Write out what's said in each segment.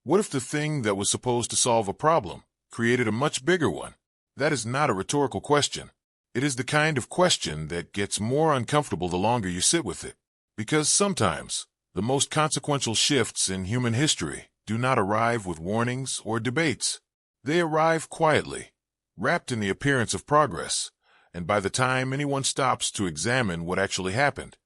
What if the thing that was supposed to solve a problem created a much bigger one? That is not a rhetorical question. It is the kind of question that gets more uncomfortable the longer you sit with it. Because sometimes, the most consequential shifts in human history do not arrive with warnings or debates. They arrive quietly, wrapped in the appearance of progress, and by the time anyone stops to examine what actually happened,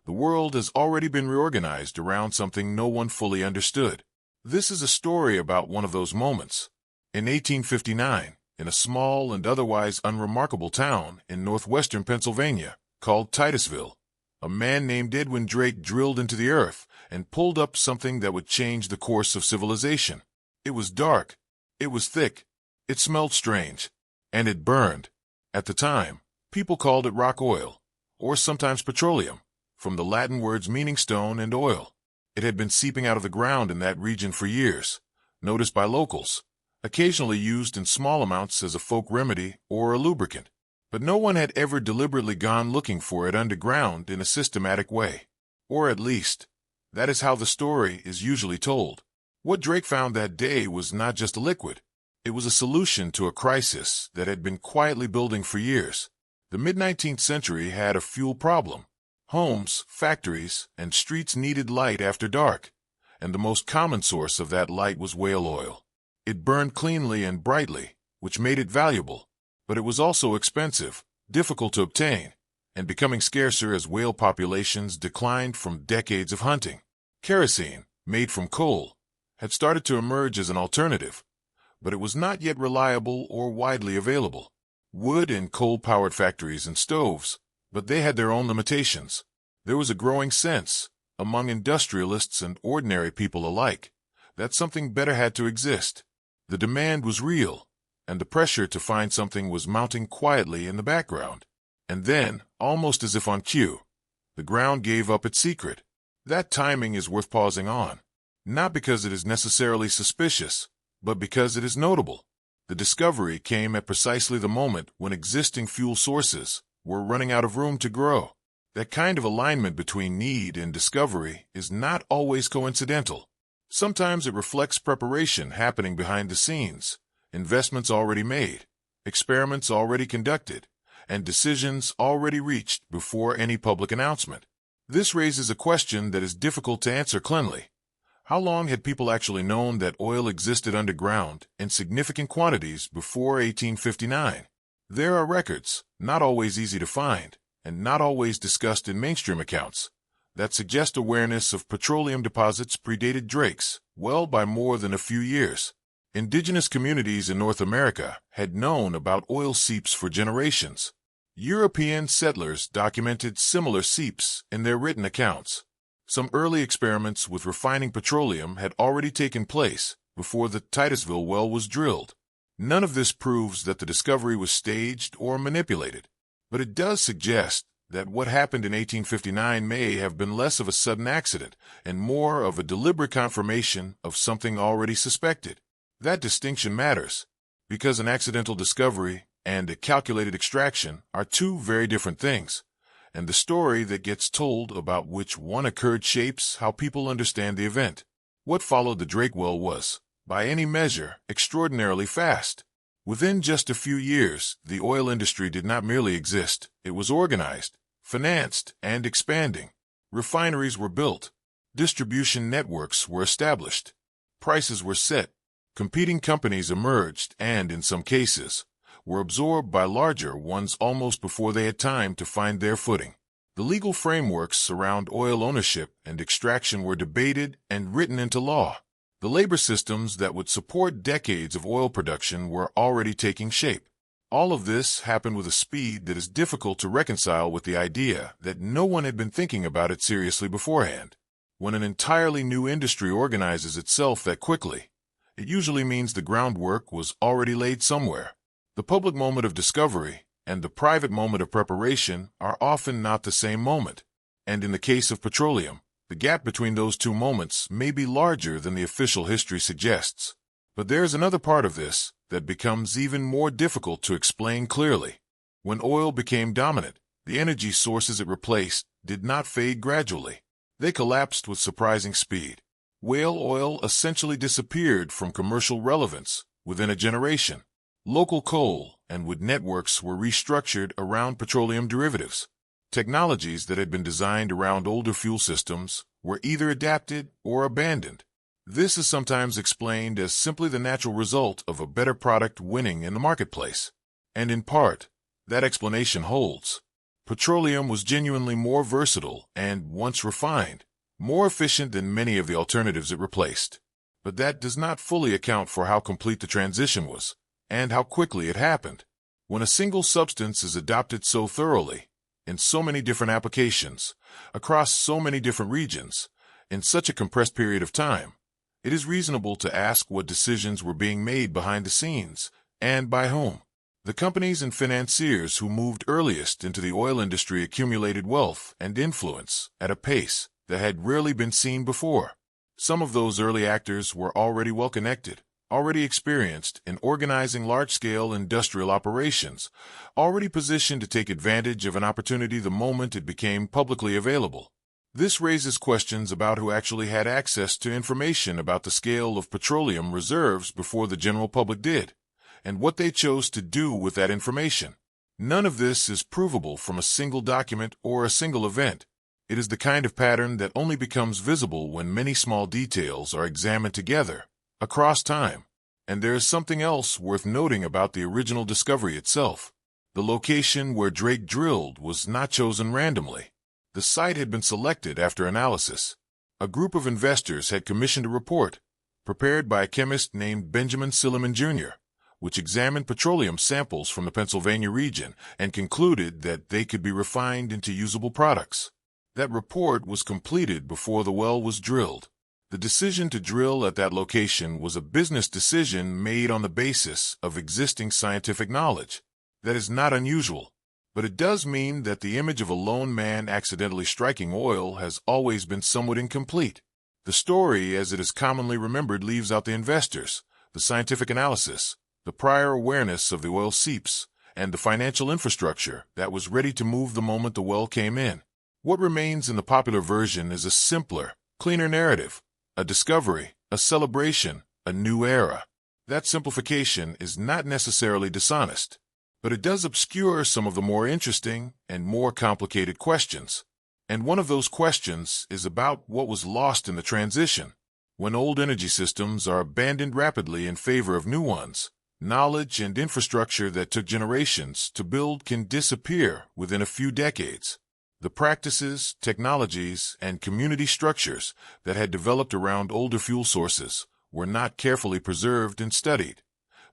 the world has already been reorganized around something no one fully understood. This is a story about one of those moments. In 1859, in a small and otherwise unremarkable town in northwestern Pennsylvania called Titusville, a man named Edwin Drake drilled into the earth and pulled up something that would change the course of civilization. It was dark, it was thick, it smelled strange, and it burned. At the time, people called it rock oil, or sometimes petroleum, from the Latin words meaning stone and oil. It had been seeping out of the ground in that region for years, noticed by locals, occasionally used in small amounts as a folk remedy or a lubricant. But no one had ever deliberately gone looking for it underground in a systematic way. Or at least, that is how the story is usually told. What Drake found that day was not just a liquid. It was a solution to a crisis that had been quietly building for years. The mid-19th century had a fuel problem. Homes, factories, and streets needed light after dark, and the most common source of that light was whale oil. It burned cleanly and brightly, which made it valuable, but it was also expensive, difficult to obtain, and becoming scarcer as whale populations declined from decades of hunting. Kerosene, made from coal, had started to emerge as an alternative, but it was not yet reliable or widely available. Wood and coal-powered factories and stoves, but they had their own limitations. There was a growing sense, among industrialists and ordinary people alike, that something better had to exist. The demand was real, and the pressure to find something was mounting quietly in the background. And then, almost as if on cue, the ground gave up its secret. That timing is worth pausing on, not because it is necessarily suspicious, but because it is notable. The discovery came at precisely the moment when existing fuel sources were running out of room to grow. That kind of alignment between need and discovery is not always coincidental. Sometimes it reflects preparation happening behind the scenes, investments already made, experiments already conducted, and decisions already reached before any public announcement. This raises a question that is difficult to answer cleanly. How long had people actually known that oil existed underground in significant quantities before 1859? There are records, not always easy to find, and not always discussed in mainstream accounts, that suggest awareness of petroleum deposits predated Drake's, well by more than a few years. Indigenous communities in North America had known about oil seeps for generations. European settlers documented similar seeps in their written accounts. Some early experiments with refining petroleum had already taken place before the Titusville well was drilled. None of this proves that the discovery was staged or manipulated, but it does suggest that what happened in 1859 may have been less of a sudden accident and more of a deliberate confirmation of something already suspected. That distinction matters, because an accidental discovery and a calculated extraction are two very different things, and the story that gets told about which one occurred shapes how people understand the event. What followed the Drake well was, by any measure, extraordinarily fast. Within just a few years, the oil industry did not merely exist, it was organized, financed, and expanding. Refineries were built, distribution networks were established, prices were set, competing companies emerged and, in some cases, were absorbed by larger ones almost before they had time to find their footing. The legal frameworks around oil ownership and extraction were debated and written into law. The labor systems that would support decades of oil production were already taking shape. All of this happened with a speed that is difficult to reconcile with the idea that no one had been thinking about it seriously beforehand. When an entirely new industry organizes itself that quickly, it usually means the groundwork was already laid somewhere. The public moment of discovery and the private moment of preparation are often not the same moment, and in the case of petroleum, the gap between those two moments may be larger than the official history suggests. But there's another part of this that becomes even more difficult to explain clearly. When oil became dominant, the energy sources it replaced did not fade gradually. They collapsed with surprising speed. Whale oil essentially disappeared from commercial relevance within a generation. Local coal and wood networks were restructured around petroleum derivatives. Technologies that had been designed around older fuel systems were either adapted or abandoned. This is sometimes explained as simply the natural result of a better product winning in the marketplace. And in part, that explanation holds. Petroleum was genuinely more versatile and, once refined, more efficient than many of the alternatives it replaced. But that does not fully account for how complete the transition was, and how quickly it happened. When a single substance is adopted so thoroughly, in so many different applications, across so many different regions, in such a compressed period of time, it is reasonable to ask what decisions were being made behind the scenes, and by whom. The companies and financiers who moved earliest into the oil industry accumulated wealth and influence at a pace that had rarely been seen before. Some of those early actors were already well-connected, already experienced in organizing large-scale industrial operations, already positioned to take advantage of an opportunity the moment it became publicly available. This raises questions about who actually had access to information about the scale of petroleum reserves before the general public did, and what they chose to do with that information. None of this is provable from a single document or a single event. It is the kind of pattern that only becomes visible when many small details are examined together, across time. And there is something else worth noting about the original discovery itself. The location where Drake drilled was not chosen randomly. The site had been selected after analysis. A group of investors had commissioned a report, prepared by a chemist named Benjamin Silliman Jr., which examined petroleum samples from the Pennsylvania region and concluded that they could be refined into usable products. That report was completed before the well was drilled. The decision to drill at that location was a business decision made on the basis of existing scientific knowledge. That is not unusual, but it does mean that the image of a lone man accidentally striking oil has always been somewhat incomplete. The story, as it is commonly remembered, leaves out the investors, the scientific analysis, the prior awareness of the oil seeps, and the financial infrastructure that was ready to move the moment the well came in. What remains in the popular version is a simpler, cleaner narrative, a discovery, a celebration, a new era. That simplification is not necessarily dishonest, but it does obscure some of the more interesting and more complicated questions. And one of those questions is about what was lost in the transition. When old energy systems are abandoned rapidly in favor of new ones, knowledge and infrastructure that took generations to build can disappear within a few decades. The practices, technologies, and community structures that had developed around older fuel sources were not carefully preserved and studied.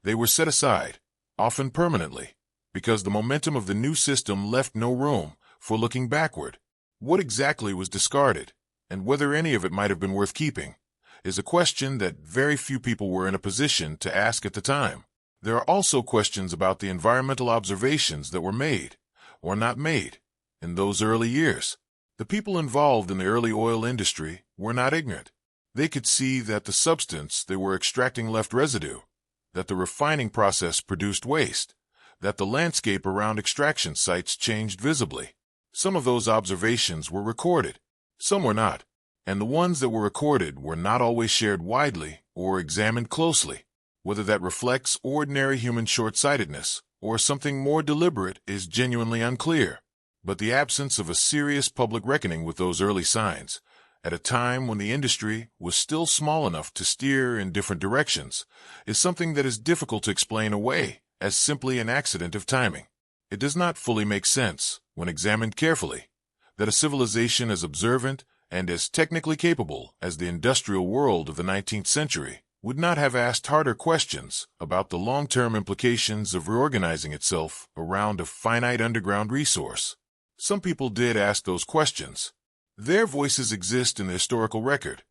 They were set aside, often permanently, because the momentum of the new system left no room for looking backward. What exactly was discarded, and whether any of it might have been worth keeping, is a question that very few people were in a position to ask at the time. There are also questions about the environmental observations that were made, or not made, in those early years. The people involved in the early oil industry were not ignorant. They could see that the substance they were extracting left residue, that the refining process produced waste, that the landscape around extraction sites changed visibly. Some of those observations were recorded, some were not, and the ones that were recorded were not always shared widely or examined closely. Whether that reflects ordinary human short-sightedness or something more deliberate is genuinely unclear. But the absence of a serious public reckoning with those early signs, at a time when the industry was still small enough to steer in different directions, is something that is difficult to explain away as simply an accident of timing. It does not fully make sense, when examined carefully, that a civilization as observant and as technically capable as the industrial world of the 19th century would not have asked harder questions about the long-term implications of reorganizing itself around a finite underground resource. Some people did ask those questions. Their voices exist in the historical record,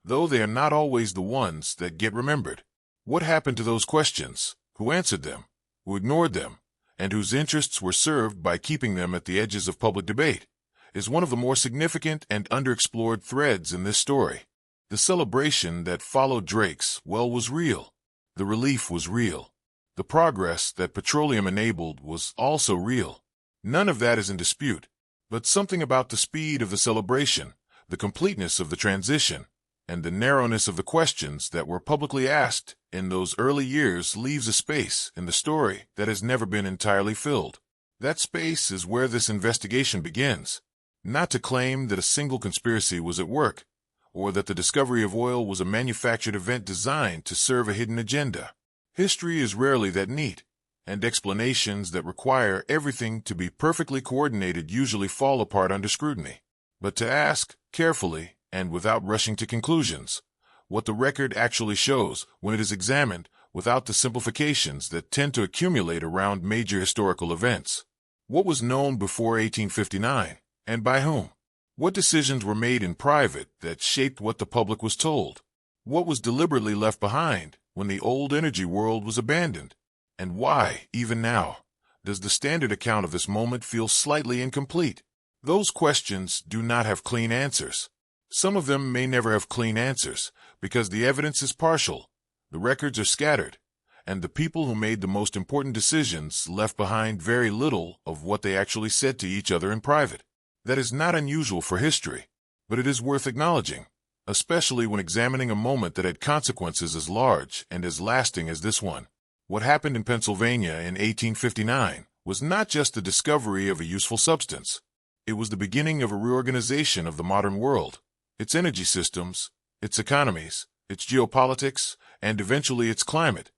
though they are not always the ones that get remembered. What happened to those questions? Who answered them? Who ignored them? And whose interests were served by keeping them at the edges of public debate, is one of the more significant and underexplored threads in this story. The celebration that followed Drake's well was real. The relief was real. The progress that petroleum enabled was also real. None of that is in dispute, but something about the speed of the celebration, the completeness of the transition, and the narrowness of the questions that were publicly asked in those early years leaves a space in the story that has never been entirely filled. That space is where this investigation begins, not to claim that a single conspiracy was at work, or that the discovery of oil was a manufactured event designed to serve a hidden agenda. History is rarely that neat, and explanations that require everything to be perfectly coordinated usually fall apart under scrutiny. But to ask, carefully, and without rushing to conclusions, what the record actually shows when it is examined without the simplifications that tend to accumulate around major historical events. What was known before 1859, and by whom? What decisions were made in private that shaped what the public was told? What was deliberately left behind when the old energy world was abandoned? And why, even now, does the standard account of this moment feel slightly incomplete? Those questions do not have clean answers. Some of them may never have clean answers, because the evidence is partial, the records are scattered, and the people who made the most important decisions left behind very little of what they actually said to each other in private. That is not unusual for history, but it is worth acknowledging, especially when examining a moment that had consequences as large and as lasting as this one. What happened in Pennsylvania in 1859 was not just the discovery of a useful substance. It was the beginning of a reorganization of the modern world, its energy systems, its economies, its geopolitics, and eventually its climate.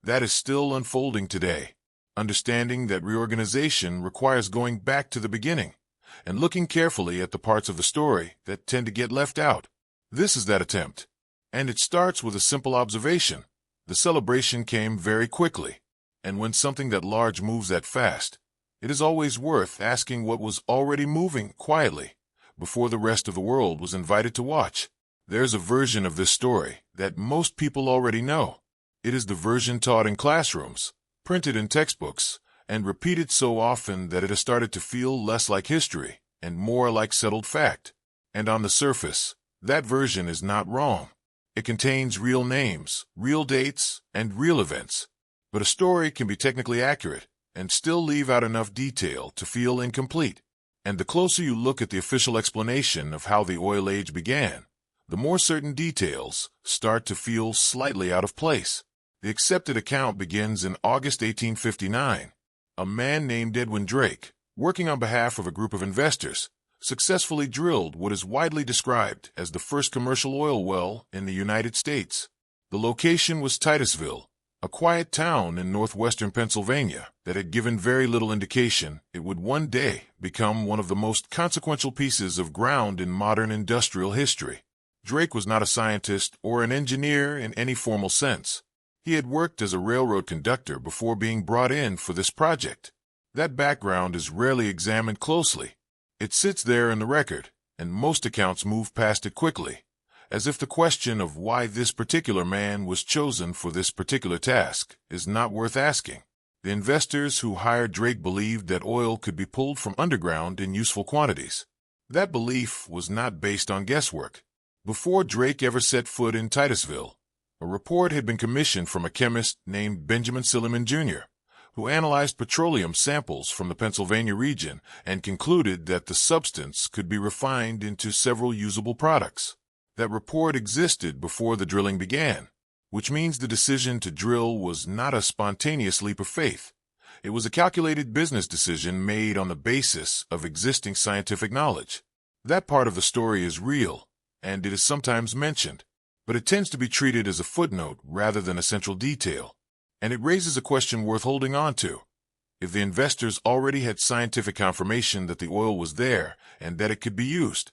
That is still unfolding today. Understanding that reorganization requires going back to the beginning and looking carefully at the parts of the story that tend to get left out. This is that attempt, and it starts with a simple observation. The celebration came very quickly, and when something that large moves that fast, it is always worth asking what was already moving quietly before the rest of the world was invited to watch. There's a version of this story that most people already know. It is the version taught in classrooms, printed in textbooks, and repeated so often that it has started to feel less like history and more like settled fact. And on the surface, that version is not wrong. It contains real names, real dates, and real events. But a story can be technically accurate and still leave out enough detail to feel incomplete. And the closer you look at the official explanation of how the oil age began, the more certain details start to feel slightly out of place. The accepted account begins in August 1859. A man named Edwin Drake, working on behalf of a group of investors, successfully drilled what is widely described as the first commercial oil well in the United States. The location was Titusville, a quiet town in northwestern Pennsylvania that had given very little indication it would one day become one of the most consequential pieces of ground in modern industrial history. Drake was not a scientist or an engineer in any formal sense. He had worked as a railroad conductor before being brought in for this project. That background is rarely examined closely. It sits there in the record, and most accounts move past it quickly, as if the question of why this particular man was chosen for this particular task is not worth asking. The investors who hired Drake believed that oil could be pulled from underground in useful quantities. That belief was not based on guesswork. Before Drake ever set foot in Titusville, a report had been commissioned from a chemist named Benjamin Silliman, Jr., who analyzed petroleum samples from the Pennsylvania region and concluded that the substance could be refined into several usable products. That report existed before the drilling began, which means the decision to drill was not a spontaneous leap of faith. It was a calculated business decision made on the basis of existing scientific knowledge. That part of the story is real, and it is sometimes mentioned, but it tends to be treated as a footnote rather than a central detail. And it raises a question worth holding on to. If the investors already had scientific confirmation that the oil was there and that it could be used,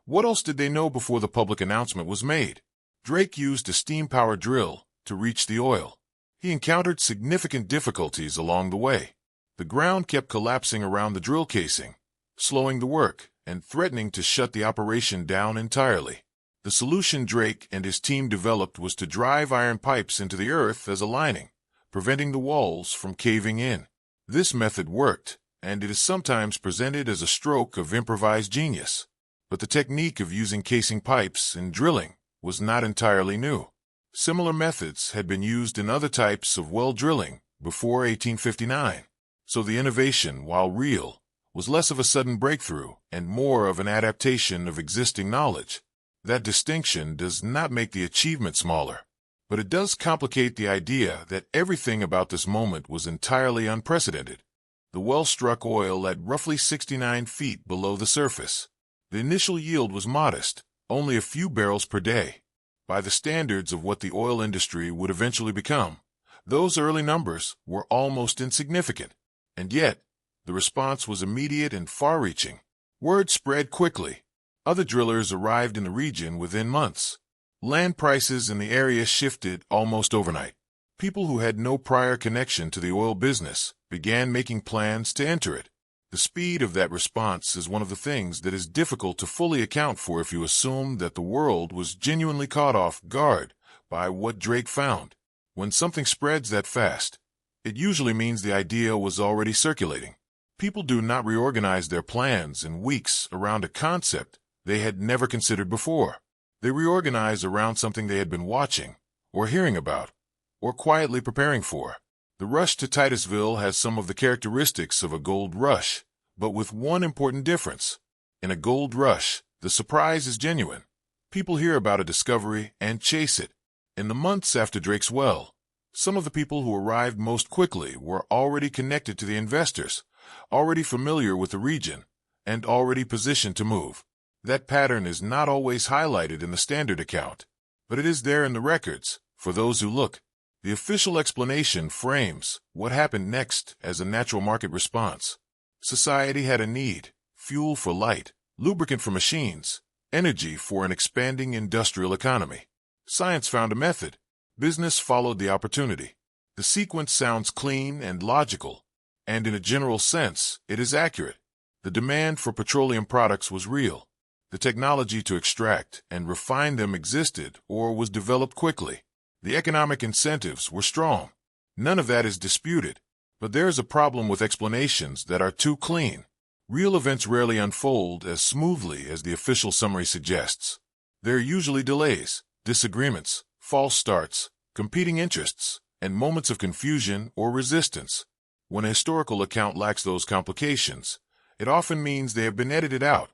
what else did they know before the public announcement was made? Drake used a steam-powered drill to reach the oil. He encountered significant difficulties along the way. The ground kept collapsing around the drill casing, slowing the work and threatening to shut the operation down entirely. The solution Drake and his team developed was to drive iron pipes into the earth as a lining, preventing the walls from caving in. This method worked, and it is sometimes presented as a stroke of improvised genius. But the technique of using casing pipes in drilling was not entirely new. Similar methods had been used in other types of well drilling before 1859, so the innovation, while real, was less of a sudden breakthrough and more of an adaptation of existing knowledge. That distinction does not make the achievement smaller, but it does complicate the idea that everything about this moment was entirely unprecedented. The well struck oil at roughly 69 feet below the surface. The initial yield was modest, only a few barrels per day. By the standards of what the oil industry would eventually become, those early numbers were almost insignificant. And yet, the response was immediate and far-reaching. Word spread quickly. Other drillers arrived in the region within months. Land prices in the area shifted almost overnight. People who had no prior connection to the oil business began making plans to enter it. The speed of that response is one of the things that is difficult to fully account for if you assume that the world was genuinely caught off guard by what Drake found. When something spreads that fast, it usually means the idea was already circulating. People do not reorganize their plans in weeks around a concept they had never considered before. They reorganize around something they had been watching, or hearing about, or quietly preparing for. The rush to Titusville has some of the characteristics of a gold rush, but with one important difference. In a gold rush, the surprise is genuine. People hear about a discovery and chase it. In the months after Drake's well, some of the people who arrived most quickly were already connected to the investors, already familiar with the region, and already positioned to move. That pattern is not always highlighted in the standard account, but it is there in the records, for those who look. The official explanation frames what happened next as a natural market response. Society had a need: fuel for light, lubricant for machines, energy for an expanding industrial economy. Science found a method. Business followed the opportunity. The sequence sounds clean and logical, and in a general sense, it is accurate. The demand for petroleum products was real. The technology to extract and refine them existed or was developed quickly. The economic incentives were strong. None of that is disputed. But there is a problem with explanations that are too clean. Real events rarely unfold as smoothly as the official summary suggests. There are usually delays, disagreements, false starts, competing interests, and moments of confusion or resistance. When a historical account lacks those complications, it often means they have been edited out,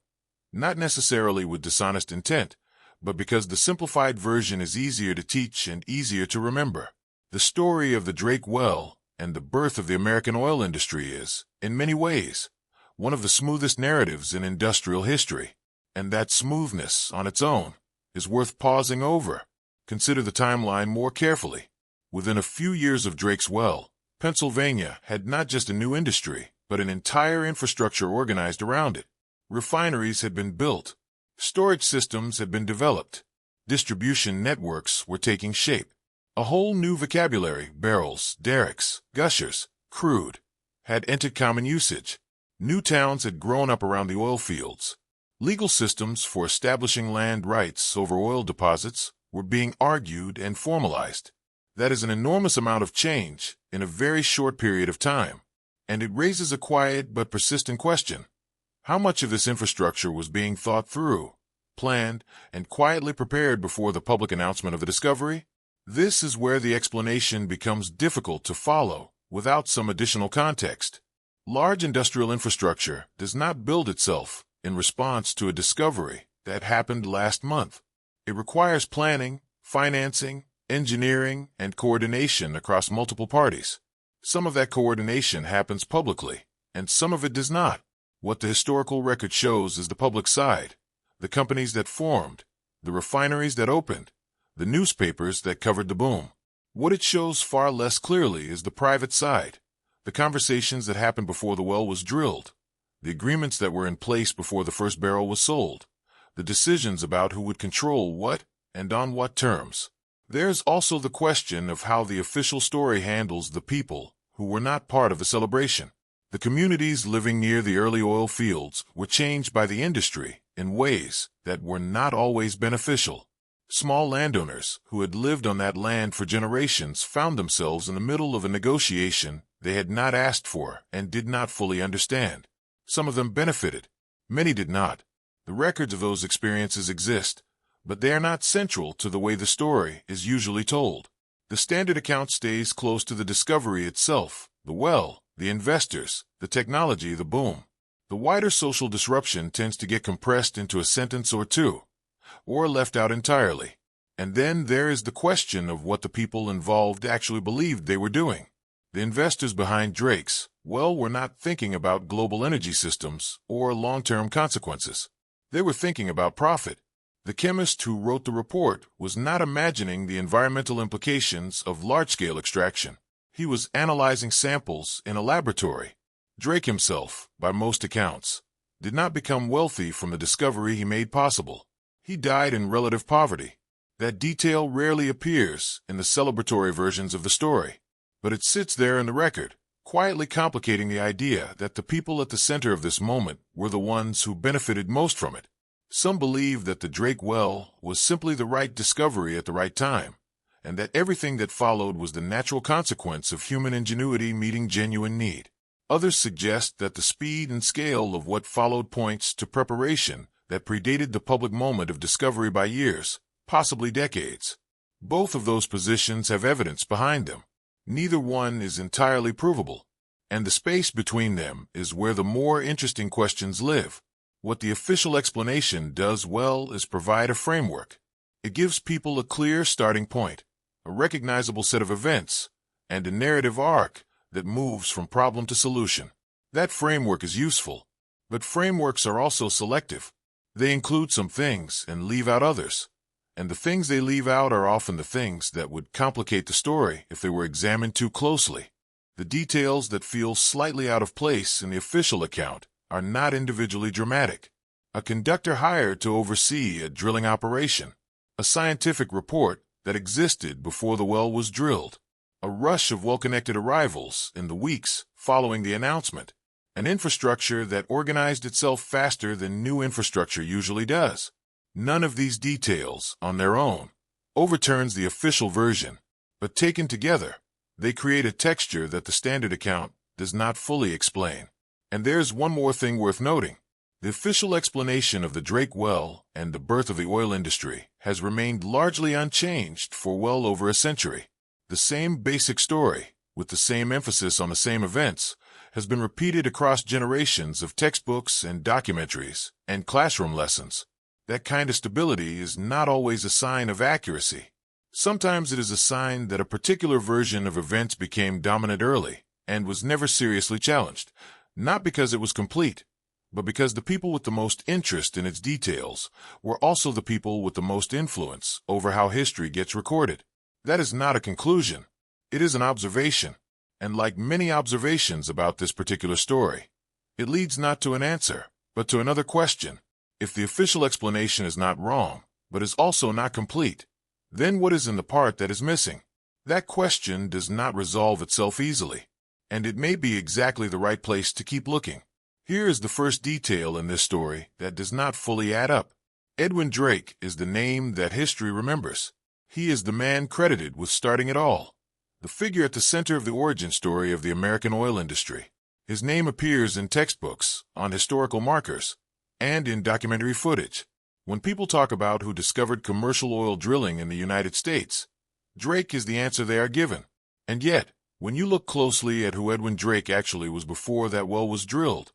not necessarily with dishonest intent, but because the simplified version is easier to teach and easier to remember. The story of the Drake well and the birth of the American oil industry is, in many ways, one of the smoothest narratives in industrial history. And that smoothness, on its own, is worth pausing over. Consider the timeline more carefully. Within a few years of Drake's well, Pennsylvania had not just a new industry, but an entire infrastructure organized around it. Refineries had been built. Storage systems had been developed. Distribution networks were taking shape. A whole new vocabulary, barrels, derricks, gushers, crude, had entered common usage. New towns had grown up around the oil fields. Legal systems for establishing land rights over oil deposits were being argued and formalized. That is an enormous amount of change in a very short period of time, and it raises a quiet but persistent question. How much of this infrastructure was being thought through, planned, and quietly prepared before the public announcement of the discovery? This is where the explanation becomes difficult to follow without some additional context. Large industrial infrastructure does not build itself in response to a discovery that happened last month. It requires planning, financing, engineering, and coordination across multiple parties. Some of that coordination happens publicly, and some of it does not. What the historical record shows is the public side, the companies that formed, the refineries that opened, the newspapers that covered the boom. What it shows far less clearly is the private side, the conversations that happened before the well was drilled, the agreements that were in place before the first barrel was sold, the decisions about who would control what and on what terms. There's also the question of how the official story handles the people who were not part of the celebration. The communities living near the early oil fields were changed by the industry in ways that were not always beneficial. Small landowners who had lived on that land for generations found themselves in the middle of a negotiation they had not asked for and did not fully understand. Some of them benefited. Many did not. The records of those experiences exist, but they are not central to the way the story is usually told. The standard account stays close to the discovery itself, the well, the investors, the technology, the boom. The wider social disruption tends to get compressed into a sentence or two. or left out entirely. And then there is the question of what the people involved actually believed they were doing. The investors behind Drake's well were not thinking about global energy systems or long-term consequences. They were thinking about profit. The chemist who wrote the report was not imagining the environmental implications of large-scale extraction. He was analyzing samples in a laboratory. Drake himself, by most accounts, did not become wealthy from the discovery he made possible. He died in relative poverty. That detail rarely appears in the celebratory versions of the story, but it sits there in the record, quietly complicating the idea that the people at the center of this moment were the ones who benefited most from it. Some believe that the Drake well was simply the right discovery at the right time, and that everything that followed was the natural consequence of human ingenuity meeting genuine need. Others suggest that the speed and scale of what followed points to preparation that predated the public moment of discovery by years, possibly decades. Both of those positions have evidence behind them. Neither one is entirely provable, and the space between them is where the more interesting questions live. What the official explanation does well is provide a framework. It gives people a clear starting point, a recognizable set of events, and a narrative arc that moves from problem to solution. That framework is useful, but frameworks are also selective. They include some things and leave out others, and the things they leave out are often the things that would complicate the story if they were examined too closely. The details that feel slightly out of place in the official account are not individually dramatic. A conductor hired to oversee a drilling operation, a scientific report that existed before the well was drilled, a rush of well-connected arrivals in the weeks following the announcement, an infrastructure that organized itself faster than new infrastructure usually does. None of these details, on their own, overturns the official version, but taken together, they create a texture that the standard account does not fully explain. And there's one more thing worth noting. The official explanation of the Drake well and the birth of the oil industry has remained largely unchanged for well over a century. The same basic story, with the same emphasis on the same events, has been repeated across generations of textbooks and documentaries and classroom lessons. That kind of stability is not always a sign of accuracy. Sometimes it is a sign that a particular version of events became dominant early and was never seriously challenged, not because it was complete, but because the people with the most interest in its details were also the people with the most influence over how history gets recorded. That is not a conclusion. It is an observation, and like many observations about this particular story, it leads not to an answer, but to another question. If the official explanation is not wrong, but is also not complete, then what is in the part that is missing? That question does not resolve itself easily, and it may be exactly the right place to keep looking. Here is the first detail in this story that does not fully add up. Edwin Drake is the name that history remembers. He is the man credited with starting it all, the figure at the center of the origin story of the American oil industry. His name appears in textbooks, on historical markers, and in documentary footage. When people talk about who discovered commercial oil drilling in the United States, Drake is the answer they are given. And yet, when you look closely at who Edwin Drake actually was before that well was drilled,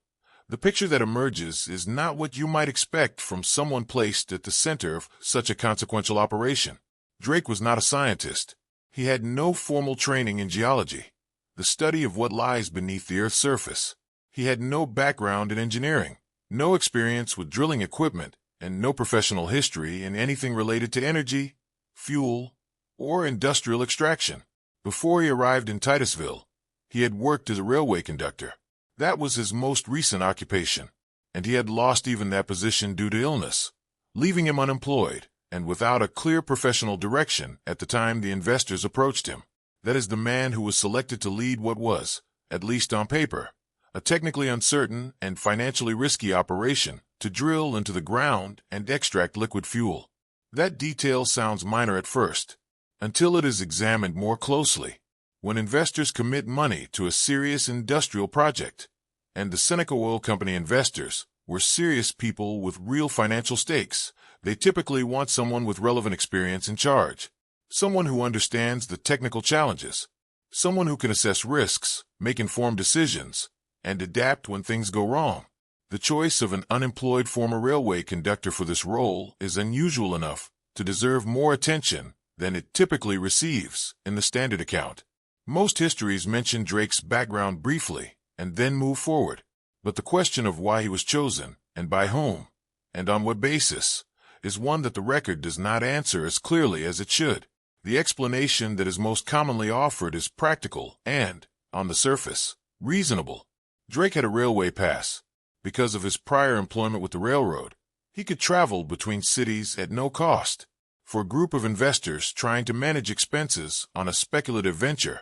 the picture that emerges is not what you might expect from someone placed at the center of such a consequential operation. Drake was not a scientist. He had no formal training in geology, the study of what lies beneath the Earth's surface. He had no background in engineering, no experience with drilling equipment, and no professional history in anything related to energy, fuel, or industrial extraction. Before he arrived in Titusville, he had worked as a railway conductor. That was his most recent occupation, and he had lost even that position due to illness, leaving him unemployed and without a clear professional direction at the time the investors approached him. That is the man who was selected to lead what was, at least on paper, a technically uncertain and financially risky operation to drill into the ground and extract liquid fuel. That detail sounds minor at first, until it is examined more closely. When investors commit money to a serious industrial project, and the Seneca Oil Company investors were serious people with real financial stakes, they typically want someone with relevant experience in charge, someone who understands the technical challenges, someone who can assess risks, make informed decisions, and adapt when things go wrong. The choice of an unemployed former railway conductor for this role is unusual enough to deserve more attention than it typically receives in the standard account. Most histories mention Drake's background briefly and then move forward, but the question of why he was chosen, and by whom, and on what basis, is one that the record does not answer as clearly as it should. The explanation that is most commonly offered is practical and, on the surface, reasonable. Drake had a railway pass. Because of his prior employment with the railroad, he could travel between cities at no cost. For a group of investors trying to manage expenses on a speculative venture,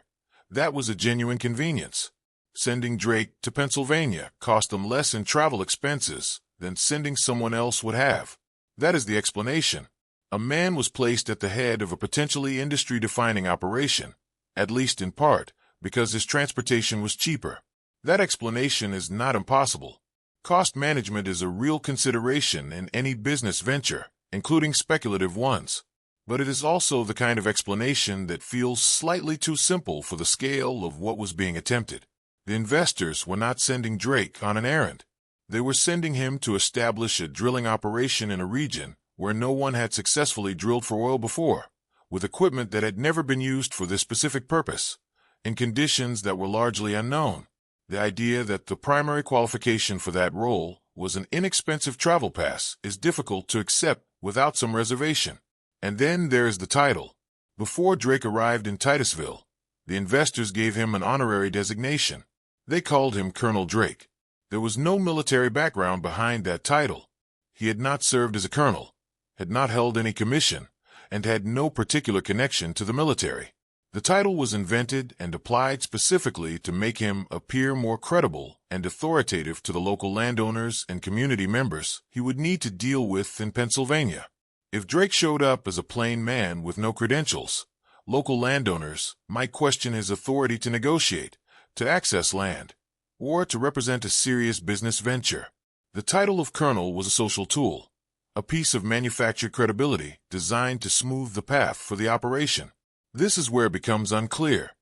that was a genuine convenience. Sending Drake to Pennsylvania cost them less in travel expenses than sending someone else would have. That is the explanation. A man was placed at the head of a potentially industry-defining operation, at least in part, because his transportation was cheaper. That explanation is not impossible. Cost management is a real consideration in any business venture, including speculative ones. But it is also the kind of explanation that feels slightly too simple for the scale of what was being attempted. The investors were not sending Drake on an errand. They were sending him to establish a drilling operation in a region where no one had successfully drilled for oil before, with equipment that had never been used for this specific purpose, in conditions that were largely unknown. The idea that the primary qualification for that role was an inexpensive travel pass is difficult to accept without some reservation. And then there is the title. Before Drake arrived in Titusville, the investors gave him an honorary designation. They called him Colonel Drake. There was no military background behind that title. He had not served as a colonel, had not held any commission, and had no particular connection to the military. The title was invented and applied specifically to make him appear more credible and authoritative to the local landowners and community members he would need to deal with in Pennsylvania. If Drake showed up as a plain man with no credentials, local landowners might question his authority to negotiate, to access land, or to represent a serious business venture. The title of colonel was a social tool, a piece of manufactured credibility designed to smooth the path for the operation. This is where it becomes unclear.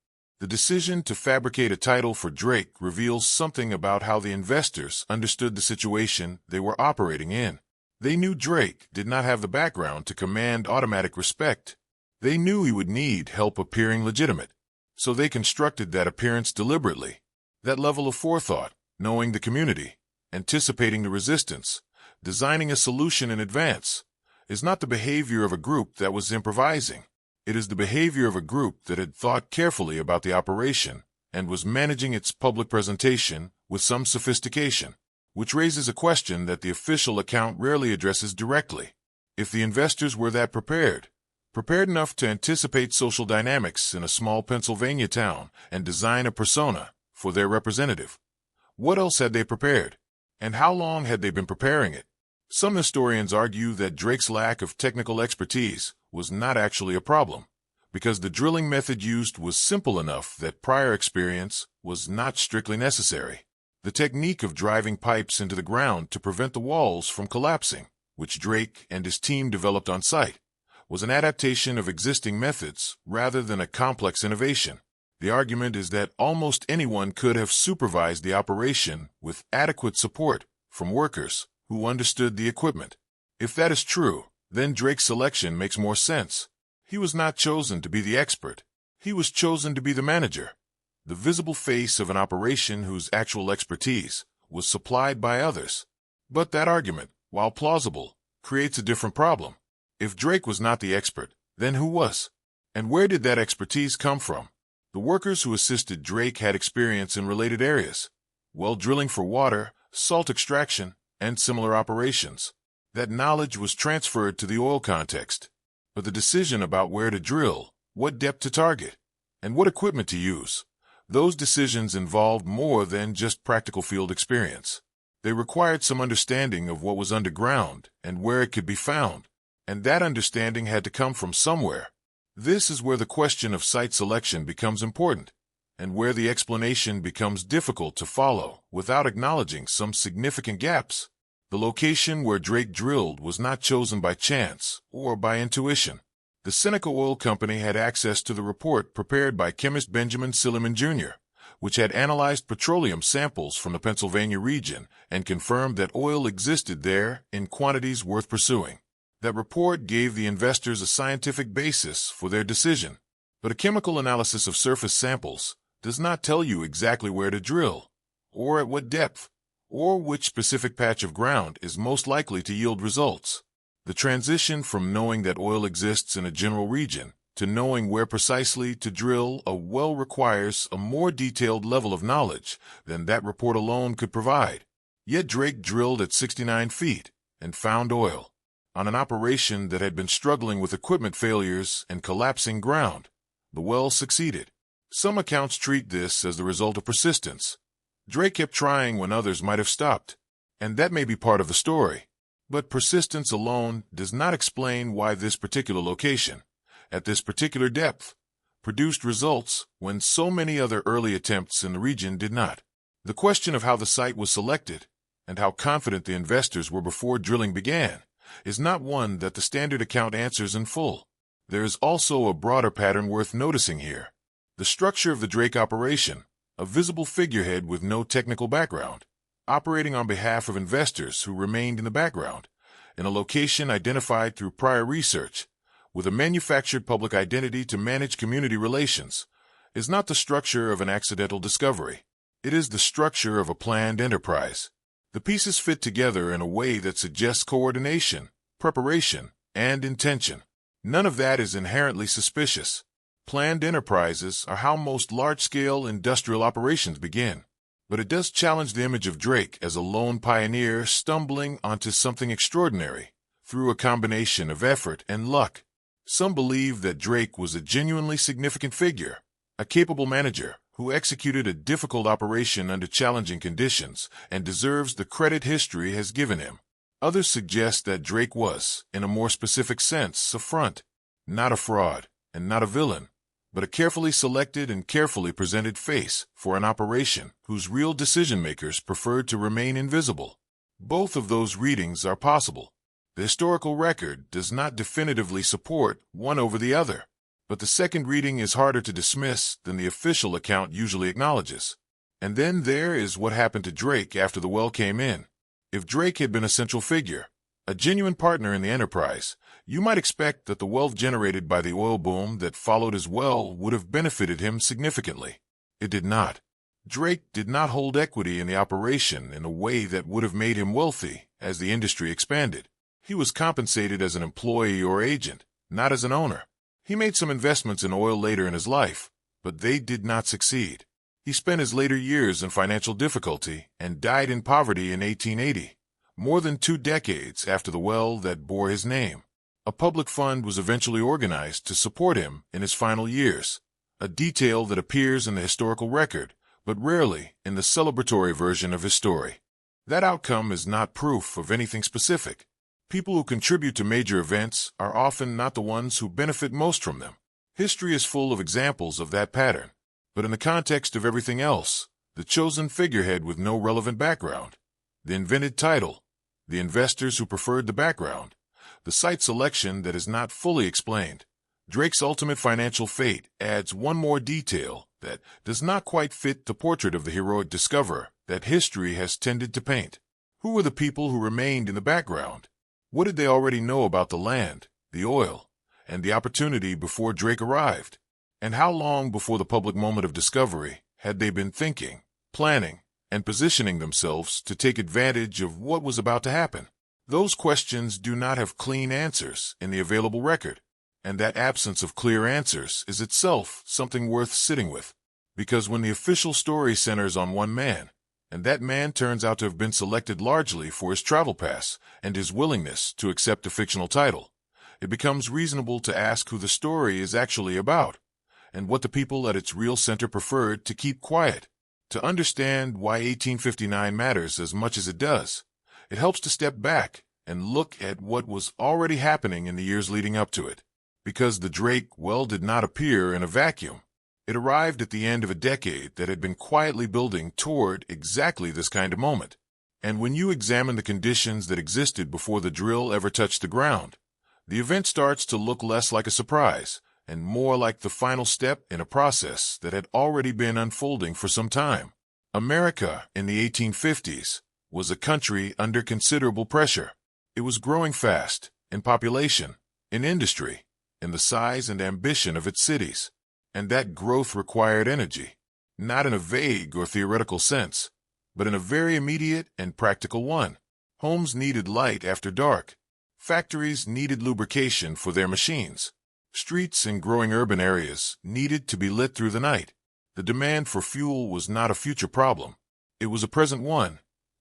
The decision to fabricate a title for Drake reveals something about how the investors understood the situation they were operating in. They knew Drake did not have the background to command automatic respect. They knew he would need help appearing legitimate, so they constructed that appearance deliberately. That level of forethought, knowing the community, anticipating the resistance, designing a solution in advance, is not the behavior of a group that was improvising. It is the behavior of a group that had thought carefully about the operation and was managing its public presentation with some sophistication, which raises a question that the official account rarely addresses directly. If the investors were that prepared enough to anticipate social dynamics in a small Pennsylvania town and design a persona for their representative, what else had they prepared? And how long had they been preparing it? Some historians argue that Drake's lack of technical expertise was not actually a problem, because the drilling method used was simple enough that prior experience was not strictly necessary. The technique of driving pipes into the ground to prevent the walls from collapsing, which Drake and his team developed on site, was an adaptation of existing methods rather than a complex innovation. The argument is that almost anyone could have supervised the operation with adequate support from workers who understood the equipment. If that is true, then Drake's selection makes more sense. He was not chosen to be the expert. He was chosen to be the manager, the visible face of an operation whose actual expertise was supplied by others. But that argument, while plausible, creates a different problem. If Drake was not the expert, then who was? And where did that expertise come from? The workers who assisted Drake had experience in related areas, well drilling for water, salt extraction, and similar operations. That knowledge was transferred to the oil context. But the decision about where to drill, what depth to target, and what equipment to use, those decisions involved more than just practical field experience. They required some understanding of what was underground and where it could be found, and that understanding had to come from somewhere. This is where the question of site selection becomes important, and where the explanation becomes difficult to follow without acknowledging some significant gaps. The location where Drake drilled was not chosen by chance or by intuition. The Seneca Oil Company had access to the report prepared by chemist Benjamin Silliman Jr., which had analyzed petroleum samples from the Pennsylvania region and confirmed that oil existed there in quantities worth pursuing. That report gave the investors a scientific basis for their decision. But a chemical analysis of surface samples does not tell you exactly where to drill, or at what depth, or which specific patch of ground is most likely to yield results. The transition from knowing that oil exists in a general region to knowing where precisely to drill a well requires a more detailed level of knowledge than that report alone could provide. Yet Drake drilled at 69 feet and found oil on an operation that had been struggling with equipment failures and collapsing ground. The well succeeded. Some accounts treat this as the result of persistence. Drake kept trying when others might have stopped, and that may be part of the story. But persistence alone does not explain why this particular location, at this particular depth, produced results when so many other early attempts in the region did not. The question of how the site was selected and how confident the investors were before drilling began is not one that the standard account answers in full. There is also a broader pattern worth noticing here. The structure of the Drake operation, a visible figurehead with no technical background, operating on behalf of investors who remained in the background, in a location identified through prior research, with a manufactured public identity to manage community relations, is not the structure of an accidental discovery. It is the structure of a planned enterprise. The pieces fit together in a way that suggests coordination, preparation, and intention. None of that is inherently suspicious. Planned enterprises are how most large-scale industrial operations begin. But it does challenge the image of Drake as a lone pioneer stumbling onto something extraordinary through a combination of effort and luck. Some believe that Drake was a genuinely significant figure, a capable manager who executed a difficult operation under challenging conditions and deserves the credit history has given him. Others suggest that Drake was, in a more specific sense, a front, not a fraud, and not a villain, but a carefully selected and carefully presented face for an operation whose real decision-makers preferred to remain invisible. Both of those readings are possible. The historical record does not definitively support one over the other, but the second reading is harder to dismiss than the official account usually acknowledges. And then there is what happened to Drake after the well came in. If Drake had been a central figure, a genuine partner in the enterprise, you might expect that the wealth generated by the oil boom that followed as well would have benefited him significantly. It did not. Drake did not hold equity in the operation in a way that would have made him wealthy as the industry expanded. He was compensated as an employee or agent, not as an owner. He made some investments in oil later in his life, but they did not succeed. He spent his later years in financial difficulty and died in poverty in 1880, more than 2 decades after the well that bore his name. A public fund was eventually organized to support him in his final years, a detail that appears in the historical record, but rarely in the celebratory version of his story. That outcome is not proof of anything specific. People who contribute to major events are often not the ones who benefit most from them. History is full of examples of that pattern. But in the context of everything else, the chosen figurehead with no relevant background, the invented title, the investors who preferred the background, the site selection that is not fully explained, Drake's ultimate financial fate adds one more detail that does not quite fit the portrait of the heroic discoverer that history has tended to paint. Who were the people who remained in the background? What did they already know about the land, the oil, and the opportunity before Drake arrived? And how long before the public moment of discovery had they been thinking, planning, and positioning themselves to take advantage of what was about to happen? Those questions do not have clean answers in the available record, and that absence of clear answers is itself something worth sitting with. Because when the official story centers on one man, and that man turns out to have been selected largely for his travel pass and his willingness to accept a fictional title, it becomes reasonable to ask who the story is actually about, and what the people at its real center preferred to keep quiet. To understand why 1859 matters as much as it does, it helps to step back and look at what was already happening in the years leading up to it. Because the Drake well did not appear in a vacuum. It arrived at the end of a decade that had been quietly building toward exactly this kind of moment. And when you examine the conditions that existed before the drill ever touched the ground, the event starts to look less like a surprise and more like the final step in a process that had already been unfolding for some time. America, in the 1850s, was a country under considerable pressure. It was growing fast, in population, in industry, in the size and ambition of its cities. And that growth required energy, not in a vague or theoretical sense, but in a very immediate and practical one. Homes needed light after dark. Factories needed lubrication for their machines. Streets in growing urban areas needed to be lit through the night. The demand for fuel was not a future problem. It was a present one,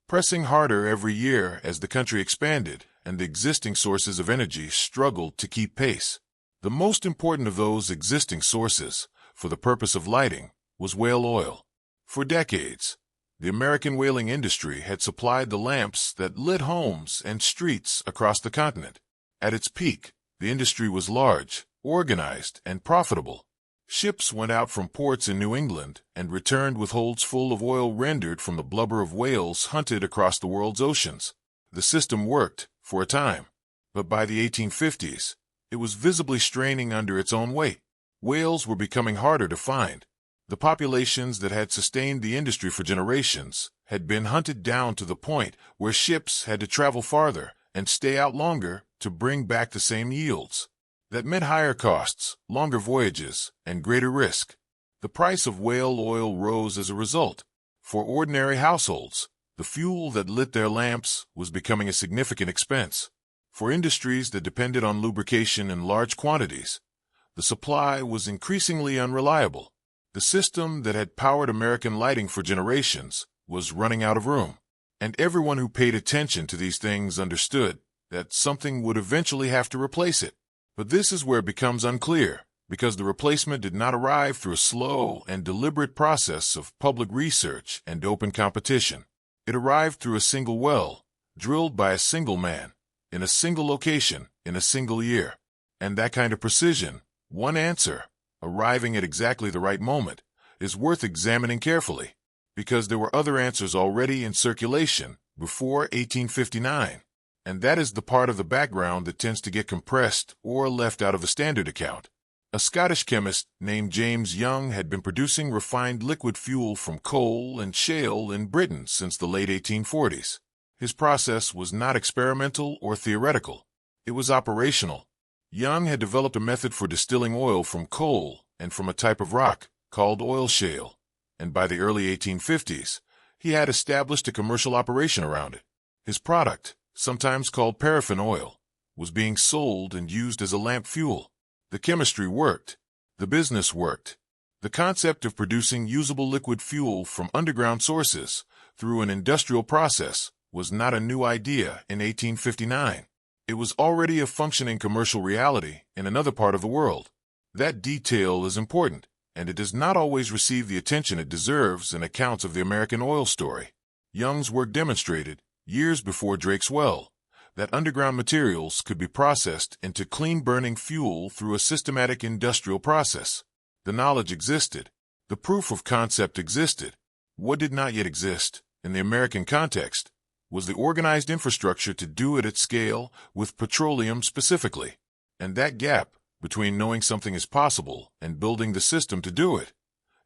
pressing harder every year as the country expanded and the existing sources of energy struggled to keep pace. The most important of those existing sources, for the purpose of lighting, was whale oil. For decades, the American whaling industry had supplied the lamps that lit homes and streets across the continent. At its peak, the industry was large, organized, and profitable. Ships went out from ports in New England and returned with holds full of oil rendered from the blubber of whales hunted across the world's oceans. The system worked, for a time, but by the 1850s, it was visibly straining under its own weight. Whales were becoming harder to find. The populations that had sustained the industry for generations had been hunted down to the point where ships had to travel farther and stay out longer to bring back the same yields. That meant higher costs, longer voyages, and greater risk. The price of whale oil rose as a result. For ordinary households, the fuel that lit their lamps was becoming a significant expense. For industries that depended on lubrication in large quantities, the supply was increasingly unreliable. The system that had powered American lighting for generations was running out of room. And everyone who paid attention to these things understood that something would eventually have to replace it. But this is where it becomes unclear, because the replacement did not arrive through a slow and deliberate process of public research and open competition. It arrived through a single well, drilled by a single man, in a single location, in a single year. And that kind of precision, one answer, arriving at exactly the right moment, is worth examining carefully, because there were other answers already in circulation before 1859. And that is the part of the background that tends to get compressed or left out of the standard account. A Scottish chemist named James Young had been producing refined liquid fuel from coal and shale in Britain since the late 1840s. His process was not experimental or theoretical. It was operational. Young had developed a method for distilling oil from coal and from a type of rock called oil shale, and by the early 1850s, he had established a commercial operation around it. His product, sometimes called paraffin oil, was being sold and used as a lamp fuel. The chemistry worked. The business worked. The concept of producing usable liquid fuel from underground sources through an industrial process was not a new idea in 1859. It was already a functioning commercial reality in another part of the world. That detail is important, and it does not always receive the attention it deserves in accounts of the American oil story. Young's work demonstrated, years before Drake's well, that underground materials could be processed into clean-burning fuel through a systematic industrial process. The knowledge existed. The proof of concept existed. What did not yet exist, in the American context, was the organized infrastructure to do it at scale with petroleum specifically. And that gap between knowing something is possible and building the system to do it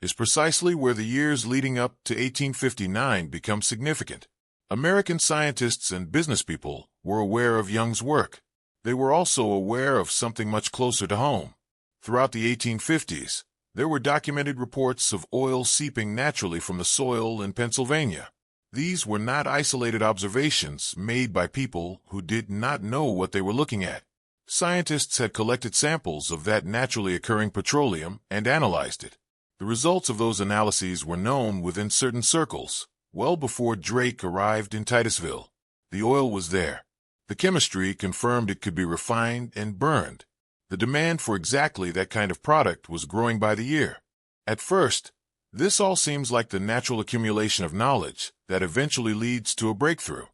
is precisely where the years leading up to 1859 become significant. American scientists and businesspeople were aware of Young's work. They were also aware of something much closer to home. Throughout the 1850s, there were documented reports of oil seeping naturally from the soil in Pennsylvania. These were not isolated observations made by people who did not know what they were looking at. Scientists had collected samples of that naturally occurring petroleum and analyzed it. The results of those analyses were known within certain circles, well before Drake arrived in Titusville. The oil was there. The chemistry confirmed it could be refined and burned. The demand for exactly that kind of product was growing by the year. At first, this all seems like the natural accumulation of knowledge that eventually leads to a breakthrough.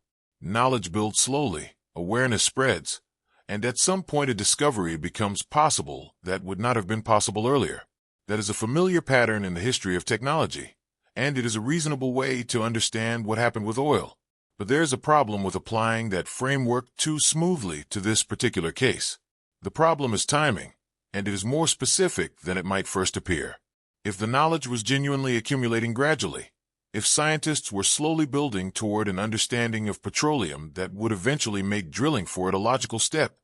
Knowledge builds slowly, awareness spreads, and at some point a discovery becomes possible that would not have been possible earlier. That is a familiar pattern in the history of technology, and it is a reasonable way to understand what happened with oil. But there is a problem with applying that framework too smoothly to this particular case. The problem is timing. and it is more specific than it might first appear. If the knowledge was genuinely accumulating gradually, if scientists were slowly building toward an understanding of petroleum that would eventually make drilling for it a logical step,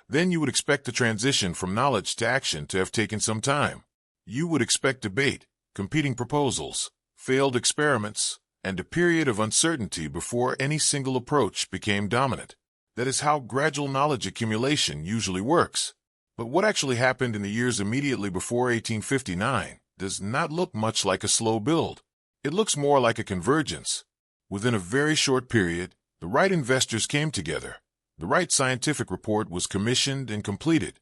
then you would expect the transition from knowledge to action to have taken some time. You would expect debate, competing proposals, failed experiments, and a period of uncertainty before any single approach became dominant. That is how gradual knowledge accumulation usually works. But what actually happened in the years immediately before 1859 does not look much like a slow build. It looks more like a convergence. Within a very short period, the right investors came together. The right scientific report was commissioned and completed.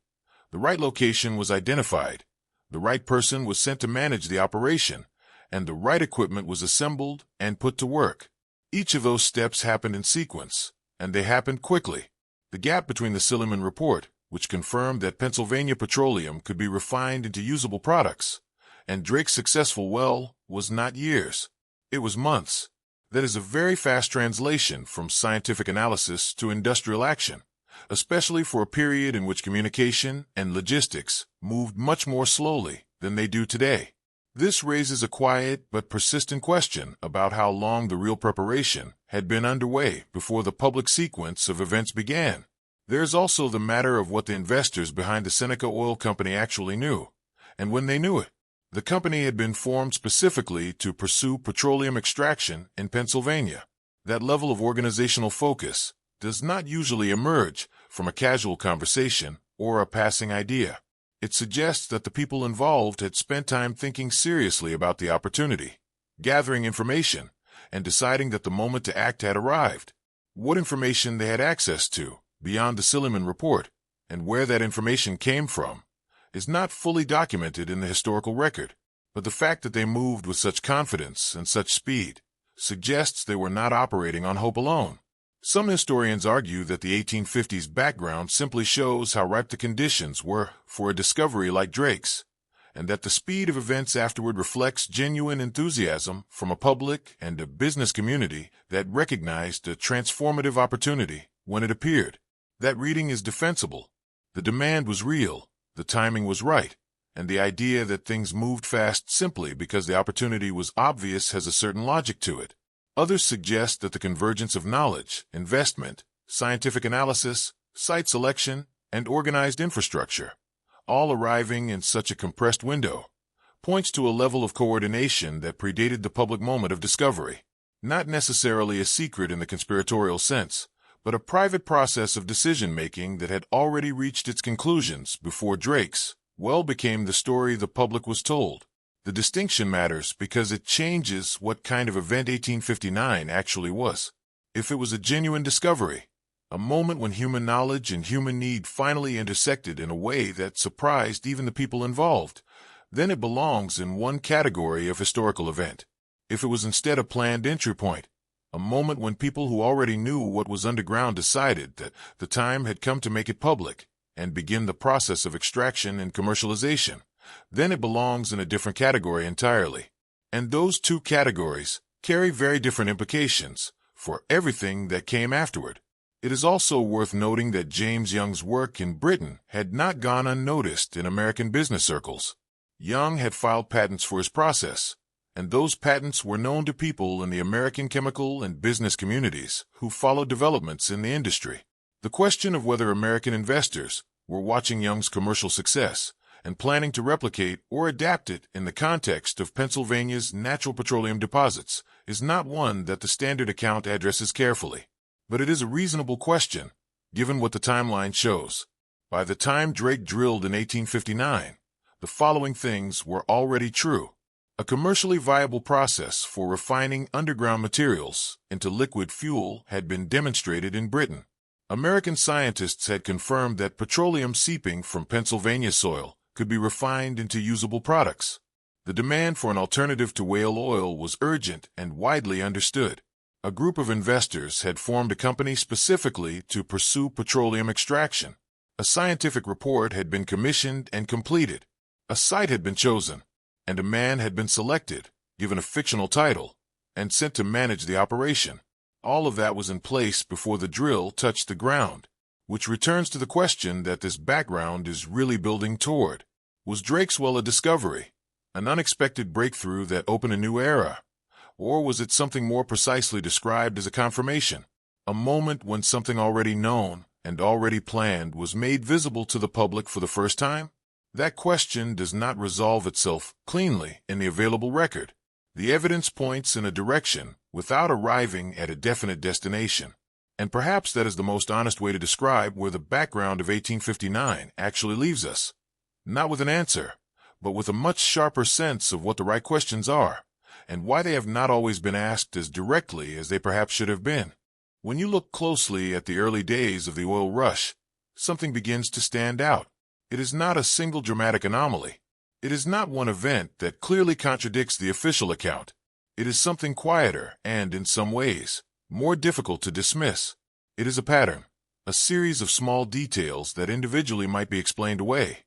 The right location was identified. The right person was sent to manage the operation, and the right equipment was assembled and put to work. Each of those steps happened in sequence, and they happened quickly. The gap between the Silliman report, which confirmed that Pennsylvania petroleum could be refined into usable products, and Drake's successful well, was not years. It was months. That is a very fast translation from scientific analysis to industrial action, especially for a period in which communication and logistics moved much more slowly than they do today. This raises a quiet but persistent question about how long the real preparation had been underway before the public sequence of events began. There is also the matter of what the investors behind the Seneca Oil Company actually knew, and when they knew it. The company had been formed specifically to pursue petroleum extraction in Pennsylvania. That level of organizational focus does not usually emerge from a casual conversation or a passing idea. It suggests that the people involved had spent time thinking seriously about the opportunity, gathering information, and deciding that the moment to act had arrived. What information they had access to, beyond the Silliman report, and where that information came from, is not fully documented in the historical record, but the fact that they moved with such confidence and such speed suggests they were not operating on hope alone. Some historians argue that the 1850s background simply shows how ripe the conditions were for a discovery like Drake's, and that the speed of events afterward reflects genuine enthusiasm from a public and a business community that recognized a transformative opportunity when it appeared. That reading is defensible. The demand was real, the timing was right, and the idea that things moved fast simply because the opportunity was obvious has a certain logic to it. Others suggest that the convergence of knowledge, investment, scientific analysis, site selection, and organized infrastructure, all arriving in such a compressed window, points to a level of coordination that predated the public moment of discovery. Not necessarily a secret in the conspiratorial sense, but a private process of decision-making that had already reached its conclusions before Drake's well became the story the public was told. The distinction matters because it changes what kind of event 1859 actually was. If it was a genuine discovery, a moment when human knowledge and human need finally intersected in a way that surprised even the people involved, then it belongs in one category of historical event. If it was instead a planned entry point, a moment when people who already knew what was underground decided that the time had come to make it public and begin the process of extraction and commercialization, then it belongs in a different category entirely. And those two categories carry very different implications for everything that came afterward. It is also worth noting that James Young's work in Britain had not gone unnoticed in American business circles. Young had filed patents for his process, and those patents were known to people in the American chemical and business communities who followed developments in the industry. The question of whether American investors were watching Young's commercial success and planning to replicate or adapt it in the context of Pennsylvania's natural petroleum deposits is not one that the Standard account addresses carefully. But it is a reasonable question, given what the timeline shows. By the time Drake drilled in 1859, the following things were already true. A commercially viable process for refining underground materials into liquid fuel had been demonstrated in Britain. American scientists had confirmed that petroleum seeping from Pennsylvania soil could be refined into usable products. The demand for an alternative to whale oil was urgent and widely understood. A group of investors had formed a company specifically to pursue petroleum extraction. A scientific report had been commissioned and completed. A site had been chosen, and a man had been selected, given a fictional title, and sent to manage the operation. All of that was in place before the drill touched the ground. which returns to the question that this background is really building toward. Was Drake's well a discovery, an unexpected breakthrough that opened a new era? Or was it something more precisely described as a confirmation, a moment when something already known and already planned was made visible to the public for the first time? That question does not resolve itself cleanly in the available record. The evidence points in a direction without arriving at a definite destination. And perhaps that is the most honest way to describe where the background of 1859 actually leaves us. Not with an answer, but with a much sharper sense of what the right questions are, and why they have not always been asked as directly as they perhaps should have been. When you look closely at the early days of the oil rush, something begins to stand out. It is not a single dramatic anomaly. It is not one event that clearly contradicts the official account. It is something quieter and, in some ways, more difficult to dismiss. It is a pattern, a series of small details that individually might be explained away,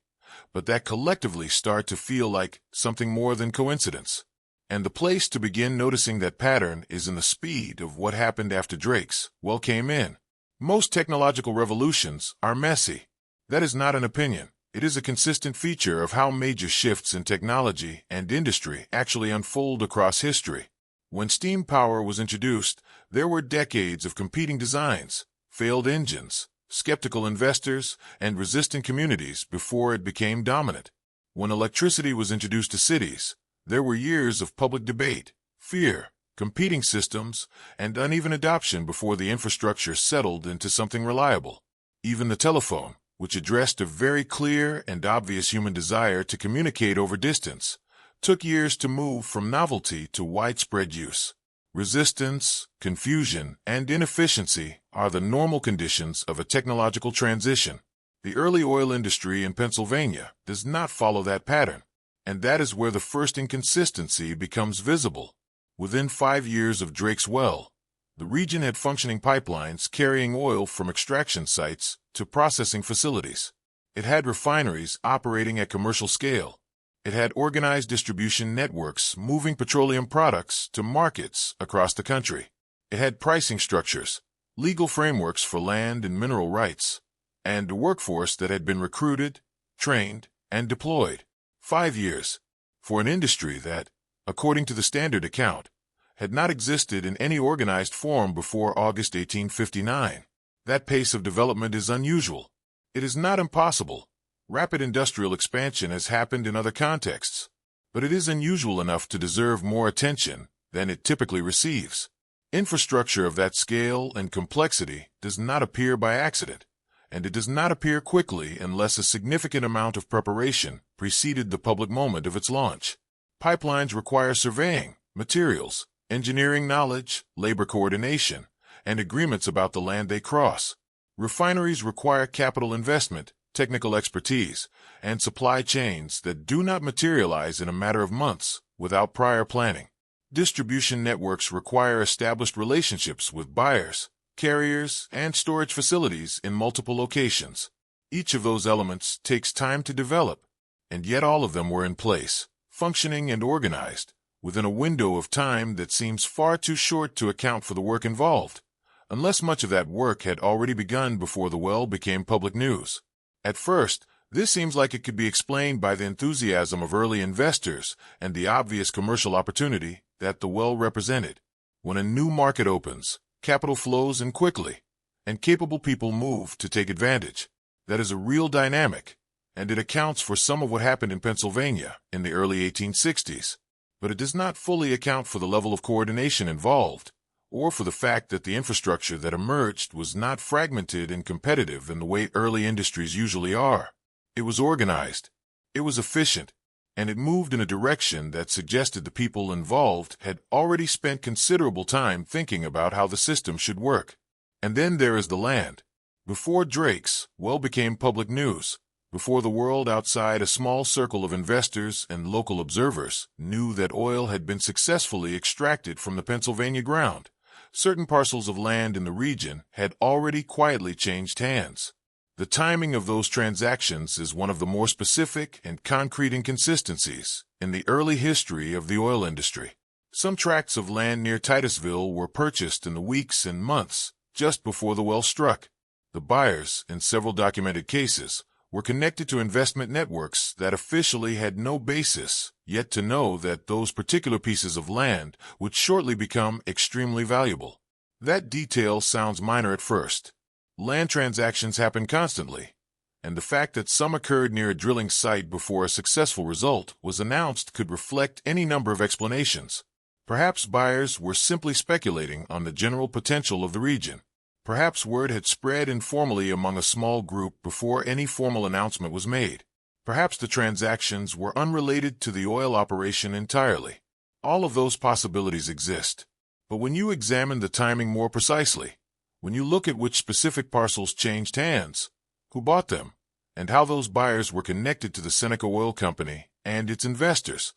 but that collectively start to feel like something more than coincidence. And the place to begin noticing that pattern is in the speed of what happened after Drake's well came in. Most technological revolutions are messy. That is not an opinion. It is a consistent feature of how major shifts in technology and industry actually unfold across history. When steam power was introduced, there were decades of competing designs, failed engines, skeptical investors, and resistant communities before it became dominant. When electricity was introduced to cities, there were years of public debate, fear, competing systems, and uneven adoption before the infrastructure settled into something reliable. Even the telephone, which addressed a very clear and obvious human desire to communicate over distance, took years to move from novelty to widespread use. Resistance, confusion, and inefficiency are the normal conditions of a technological transition. The early oil industry in Pennsylvania does not follow that pattern, and that is where the first inconsistency becomes visible. Within 5 years of Drake's well, the region had functioning pipelines carrying oil from extraction sites to processing facilities. It had refineries operating at commercial scale. It had organized distribution networks moving petroleum products to markets across the country. It had pricing structures, legal frameworks for land and mineral rights, and a workforce that had been recruited, trained, and deployed. 5 years for an industry that, according to the standard account, had not existed in any organized form before August 1859. That pace of development is unusual. It is not impossible. Rapid industrial expansion has happened in other contexts, but it is unusual enough to deserve more attention than it typically receives. Infrastructure of that scale and complexity does not appear by accident, and it does not appear quickly unless a significant amount of preparation preceded the public moment of its launch. Pipelines require surveying, materials, engineering knowledge, labor coordination, and agreements about the land they cross. Refineries require capital investment, technical expertise, and supply chains that do not materialize in a matter of months without prior planning. Distribution networks require established relationships with buyers, carriers, and storage facilities in multiple locations. Each of those elements takes time to develop, and yet all of them were in place, functioning and organized, within a window of time that seems far too short to account for the work involved, unless much of that work had already begun before the well became public news. At first, this seems like it could be explained by the enthusiasm of early investors and the obvious commercial opportunity that the well represented. When a new market opens, capital flows in quickly, and capable people move to take advantage. That is a real dynamic, and it accounts for some of what happened in Pennsylvania in the early 1860s. But it does not fully account for the level of coordination involved, or for the fact that the infrastructure that emerged was not fragmented and competitive in the way early industries usually are. It was organized, it was efficient, and it moved in a direction that suggested the people involved had already spent considerable time thinking about how the system should work. And then there is the land. Before Drake's well became public news, before the world outside a small circle of investors and local observers knew that oil had been successfully extracted from the Pennsylvania ground, certain parcels of land in the region had already quietly changed hands. The timing of those transactions is one of the more specific and concrete inconsistencies in the early history of the oil industry. Some tracts of land near Titusville were purchased in the weeks and months just before the well struck. The buyers, in several documented cases, were connected to investment networks that officially had no basis, yet to know that those particular pieces of land would shortly become extremely valuable. That detail sounds minor at first. Land transactions happen constantly, and the fact that some occurred near a drilling site before a successful result was announced could reflect any number of explanations. Perhaps buyers were simply speculating on the general potential of the region. Perhaps word had spread informally among a small group before any formal announcement was made. Perhaps the transactions were unrelated to the oil operation entirely. All of those possibilities exist. But when you examine the timing more precisely, when you look at which specific parcels changed hands, who bought them, and how those buyers were connected to the Seneca Oil Company and its investors,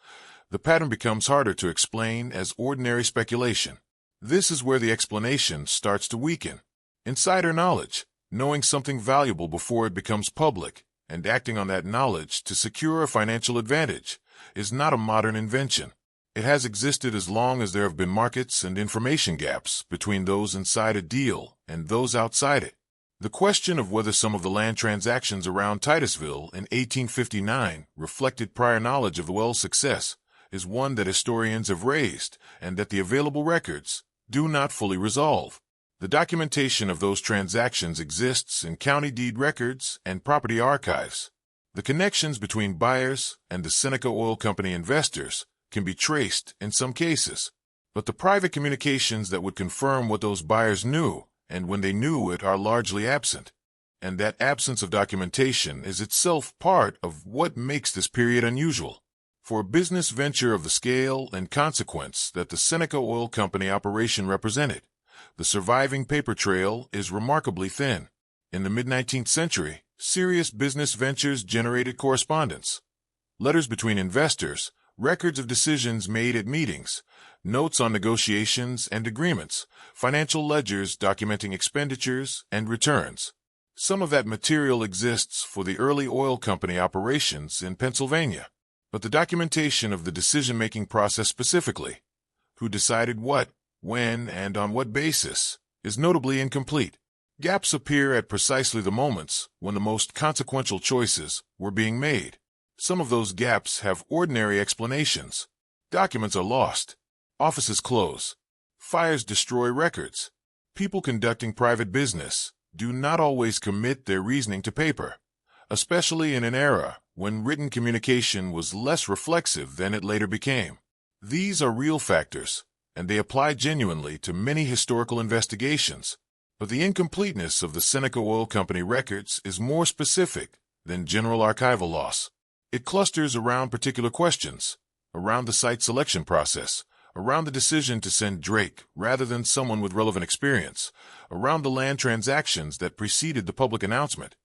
the pattern becomes harder to explain as ordinary speculation. This is where the explanation starts to weaken. Insider knowledge, knowing something valuable before it becomes public, and acting on that knowledge to secure a financial advantage, is not a modern invention. It has existed as long as there have been markets and information gaps between those inside a deal and those outside it. The question of whether some of the land transactions around Titusville in 1859 reflected prior knowledge of the well's success is one that historians have raised and that the available records do not fully resolve. The documentation of those transactions exists in county deed records and property archives. The connections between buyers and the Seneca Oil Company investors can be traced in some cases, but the private communications that would confirm what those buyers knew and when they knew it are largely absent. And that absence of documentation is itself part of what makes this period unusual. For a business venture of the scale and consequence that the Seneca Oil Company operation represented, the surviving paper trail is remarkably thin. In the mid-19th century, serious business ventures generated correspondence. Letters between investors, records of decisions made at meetings, notes on negotiations and agreements, financial ledgers documenting expenditures and returns. Some of that material exists for the early oil company operations in Pennsylvania, but the documentation of the decision-making process specifically, who decided what, when, and on what basis, is notably incomplete. Gaps appear at precisely the moments when the most consequential choices were being made. Some of those gaps have ordinary explanations. Documents are lost. Offices close. Fires destroy records. People conducting private business do not always commit their reasoning to paper, especially in an era when written communication was less reflexive than it later became. These are real factors, and they apply genuinely to many historical investigations. But the incompleteness of the Seneca Oil Company records is more specific than general archival loss. It clusters around particular questions, around the site selection process, around the decision to send Drake rather than someone with relevant experience, around the land transactions that preceded the public announcement,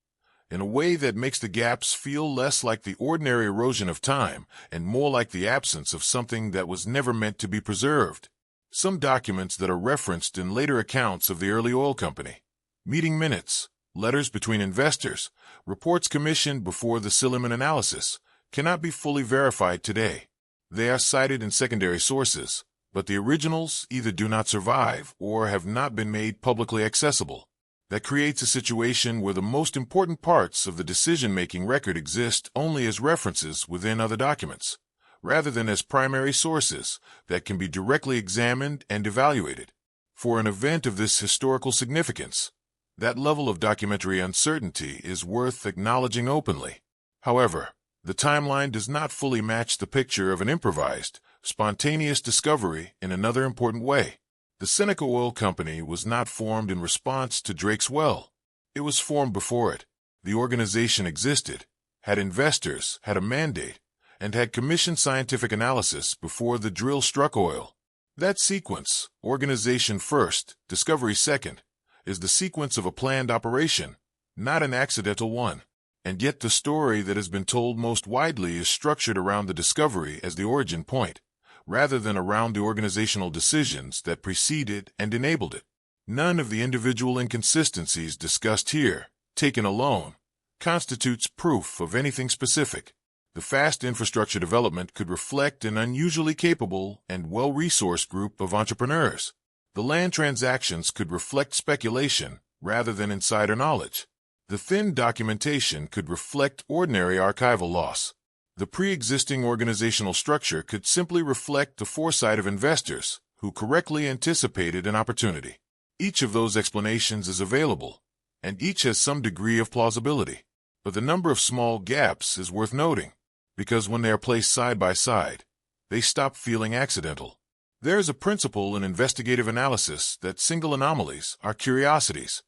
in a way that makes the gaps feel less like the ordinary erosion of time and more like the absence of something that was never meant to be preserved. Some documents that are referenced in later accounts of the early oil company, meeting minutes, letters between investors, reports commissioned before the Silliman analysis, cannot be fully verified today. They are cited in secondary sources, but the originals either do not survive or have not been made publicly accessible. That creates a situation where the most important parts of the decision-making record exist only as references within other documents, rather than as primary sources that can be directly examined and evaluated. For an event of this historical significance, that level of documentary uncertainty is worth acknowledging openly. However, the timeline does not fully match the picture of an improvised, spontaneous discovery in another important way. The Seneca Oil Company was not formed in response to Drake's well. It was formed before it. The organization existed, had investors, had a mandate, and had commissioned scientific analysis before the drill struck oil. That sequence, organization first, discovery second, is the sequence of a planned operation, not an accidental one. And yet the story that has been told most widely is structured around the discovery as the origin point, rather than around the organizational decisions that preceded and enabled it. None of the individual inconsistencies discussed here, taken alone, constitutes proof of anything specific. The fast infrastructure development could reflect an unusually capable and well-resourced group of entrepreneurs. The land transactions could reflect speculation rather than insider knowledge. The thin documentation could reflect ordinary archival loss. The pre-existing organizational structure could simply reflect the foresight of investors who correctly anticipated an opportunity. Each of those explanations is available, and each has some degree of plausibility. But the number of small gaps is worth noting, because when they are placed side by side, they stop feeling accidental. There is a principle in investigative analysis that single anomalies are curiosities,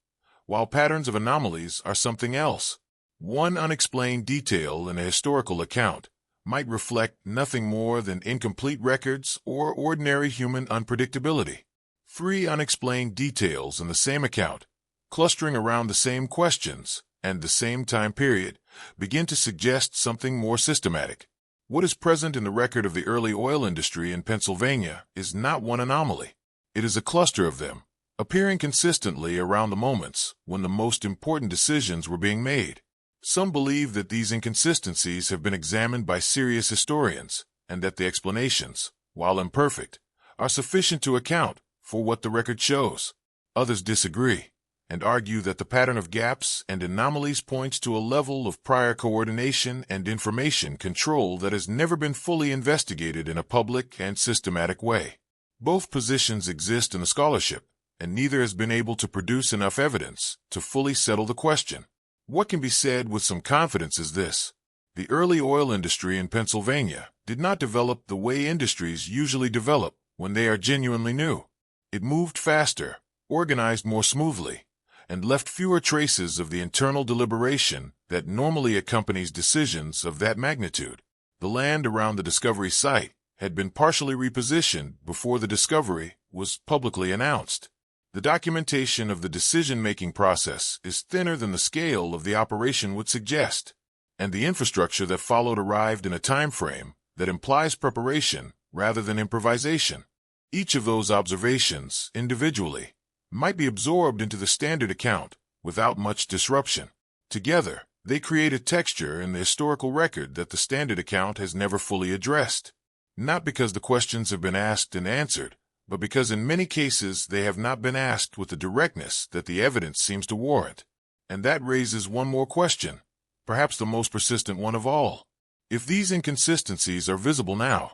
while patterns of anomalies are something else. One unexplained detail in a historical account might reflect nothing more than incomplete records or ordinary human unpredictability. Three unexplained details in the same account, clustering around the same questions and the same time period, begin to suggest something more systematic. What is present in the record of the early oil industry in Pennsylvania is not one anomaly. It is a cluster of them, appearing consistently around the moments when the most important decisions were being made. Some believe that these inconsistencies have been examined by serious historians, and that the explanations, while imperfect, are sufficient to account for what the record shows. Others disagree, and argue that the pattern of gaps and anomalies points to a level of prior coordination and information control that has never been fully investigated in a public and systematic way. Both positions exist in the scholarship, and neither has been able to produce enough evidence to fully settle the question. What can be said with some confidence is this: the early oil industry in Pennsylvania did not develop the way industries usually develop when they are genuinely new. It moved faster, organized more smoothly, and left fewer traces of the internal deliberation that normally accompanies decisions of that magnitude. The land around the discovery site had been partially repositioned before the discovery was publicly announced. The documentation of the decision-making process is thinner than the scale of the operation would suggest, and the infrastructure that followed arrived in a time frame that implies preparation rather than improvisation. Each of those observations, individually, might be absorbed into the standard account without much disruption. Together, they create a texture in the historical record that the standard account has never fully addressed. Not because the questions have been asked and answered, but because in many cases they have not been asked with the directness that the evidence seems to warrant. And that raises one more question, perhaps the most persistent one of all. If these inconsistencies are visible now,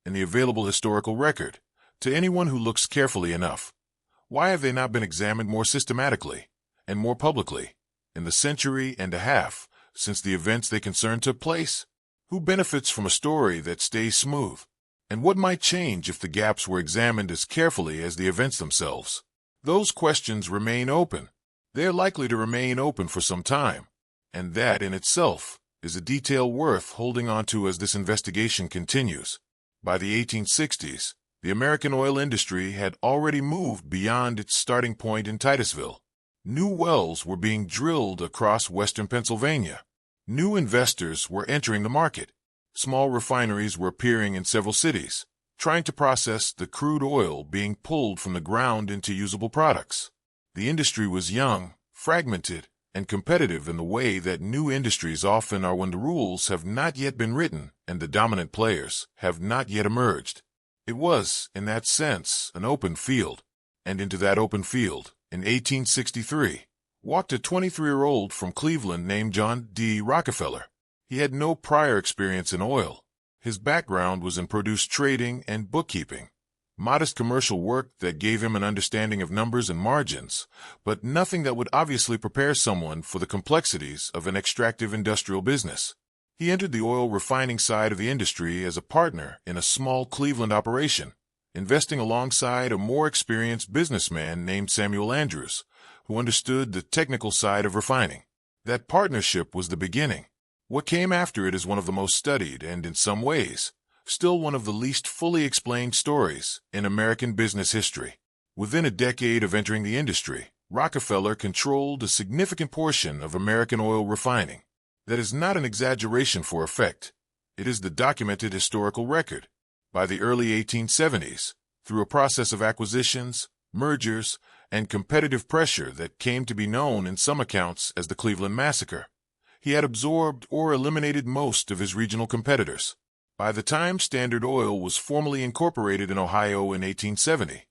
in the available historical record, to anyone who looks carefully enough, why have they not been examined more systematically and more publicly in the century and a half since the events they concern took place? Who benefits from a story that stays smooth? And what might change if the gaps were examined as carefully as the events themselves? Those questions remain open. They are likely to remain open for some time, and that in itself is a detail worth holding on to as this investigation continues. By the 1860s, the American oil industry had already moved beyond its starting point in Titusville. New wells were being drilled across western Pennsylvania. New investors were entering the market. Small refineries were appearing in several cities, trying to process the crude oil being pulled from the ground into usable products. The industry was young, fragmented, and competitive in the way that new industries often are when the rules have not yet been written and the dominant players have not yet emerged. It was, in that sense, an open field, and into that open field, in 1863, walked a 23-year-old from Cleveland named John D. Rockefeller. He had no prior experience in oil. His background was in produce trading and bookkeeping, modest commercial work that gave him an understanding of numbers and margins, but nothing that would obviously prepare someone for the complexities of an extractive industrial business. He entered the oil refining side of the industry as a partner in a small Cleveland operation, investing alongside a more experienced businessman named Samuel Andrews, who understood the technical side of refining. That partnership was the beginning. What came after it is one of the most studied and, in some ways, still one of the least fully explained stories in American business history. Within a decade of entering the industry, Rockefeller controlled a significant portion of American oil refining. That is not an exaggeration for effect. It is the documented historical record. By the early 1870s, through a process of acquisitions, mergers, and competitive pressure that came to be known in some accounts as the Cleveland Massacre, he had absorbed or eliminated most of his regional competitors. By the time Standard Oil was formally incorporated in Ohio in 1870,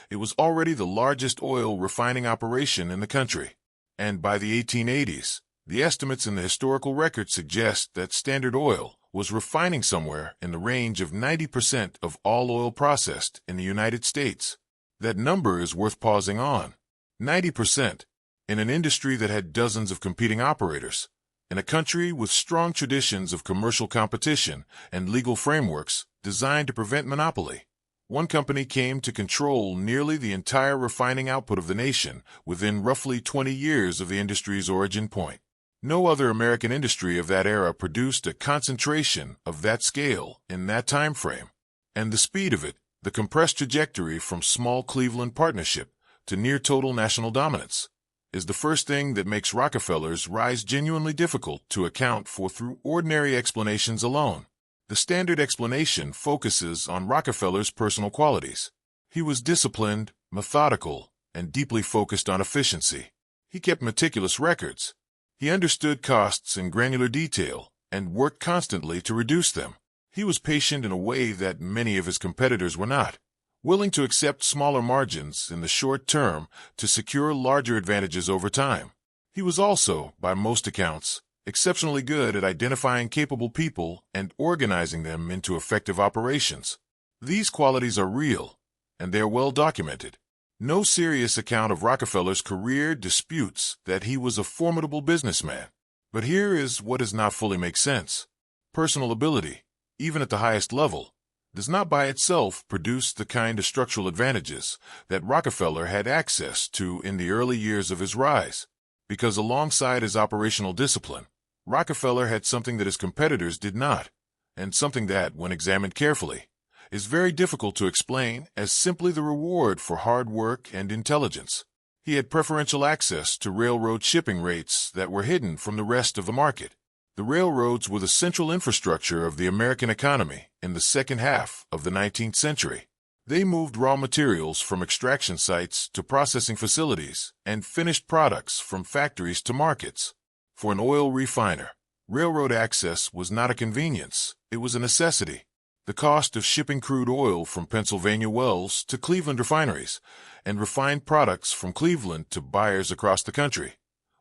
it was already the largest oil refining operation in the country. And by the 1880s, the estimates in the historical record suggest that Standard Oil was refining somewhere in the range of 90% of all oil processed in the United States. That number is worth pausing on. 90%. In an industry that had dozens of competing operators, in a country with strong traditions of commercial competition and legal frameworks designed to prevent monopoly. One company came to control nearly the entire refining output of the nation within roughly 20 years of the industry's origin point. No other American industry of that era produced a concentration of that scale in that time frame. And the speed of it, the compressed trajectory from small Cleveland partnership to near total national dominance, is the first thing that makes Rockefeller's rise genuinely difficult to account for through ordinary explanations alone. The standard explanation focuses on Rockefeller's personal qualities. He was disciplined, methodical, and deeply focused on efficiency. He kept meticulous records. He understood costs in granular detail and worked constantly to reduce them. He was patient in a way that many of his competitors were not, willing to accept smaller margins in the short term to secure larger advantages over time. He was also, by most accounts, exceptionally good at identifying capable people and organizing them into effective operations. These qualities are real, and they are well documented. No serious account of Rockefeller's career disputes that he was a formidable businessman. But here is what does not fully make sense. Personal ability, even at the highest level, does not by itself produce the kind of structural advantages that Rockefeller had access to in the early years of his rise, because alongside his operational discipline, Rockefeller had something that his competitors did not, and something that, when examined carefully, is very difficult to explain as simply the reward for hard work and intelligence. He had preferential access to railroad shipping rates that were hidden from the rest of the market. The railroads were the central infrastructure of the American economy in the second half of the 19th century. They moved raw materials from extraction sites to processing facilities and finished products from factories to markets. For an oil refiner, railroad access was not a convenience, it was a necessity. The cost of shipping crude oil from Pennsylvania wells to Cleveland refineries and refined products from Cleveland to buyers across the country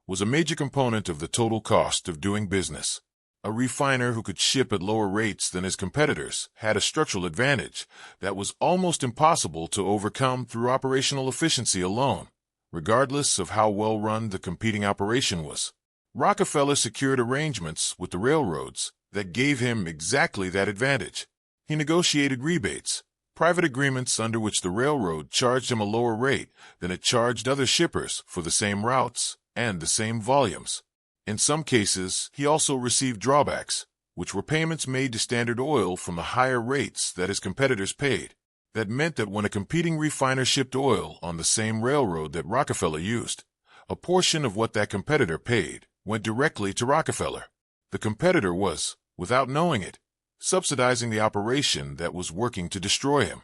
was a major component of the total cost of doing business. A refiner who could ship at lower rates than his competitors had a structural advantage that was almost impossible to overcome through operational efficiency alone, regardless of how well run the competing operation was. Rockefeller secured arrangements with the railroads that gave him exactly that advantage. He negotiated rebates, private agreements under which the railroad charged him a lower rate than it charged other shippers for the same routes and the same volumes. In some cases, he also received drawbacks, which were payments made to Standard Oil from the higher rates that his competitors paid. That meant that when a competing refiner shipped oil on the same railroad that Rockefeller used, a portion of what that competitor paid went directly to Rockefeller. The competitor was, without knowing it, subsidizing the operation that was working to destroy him.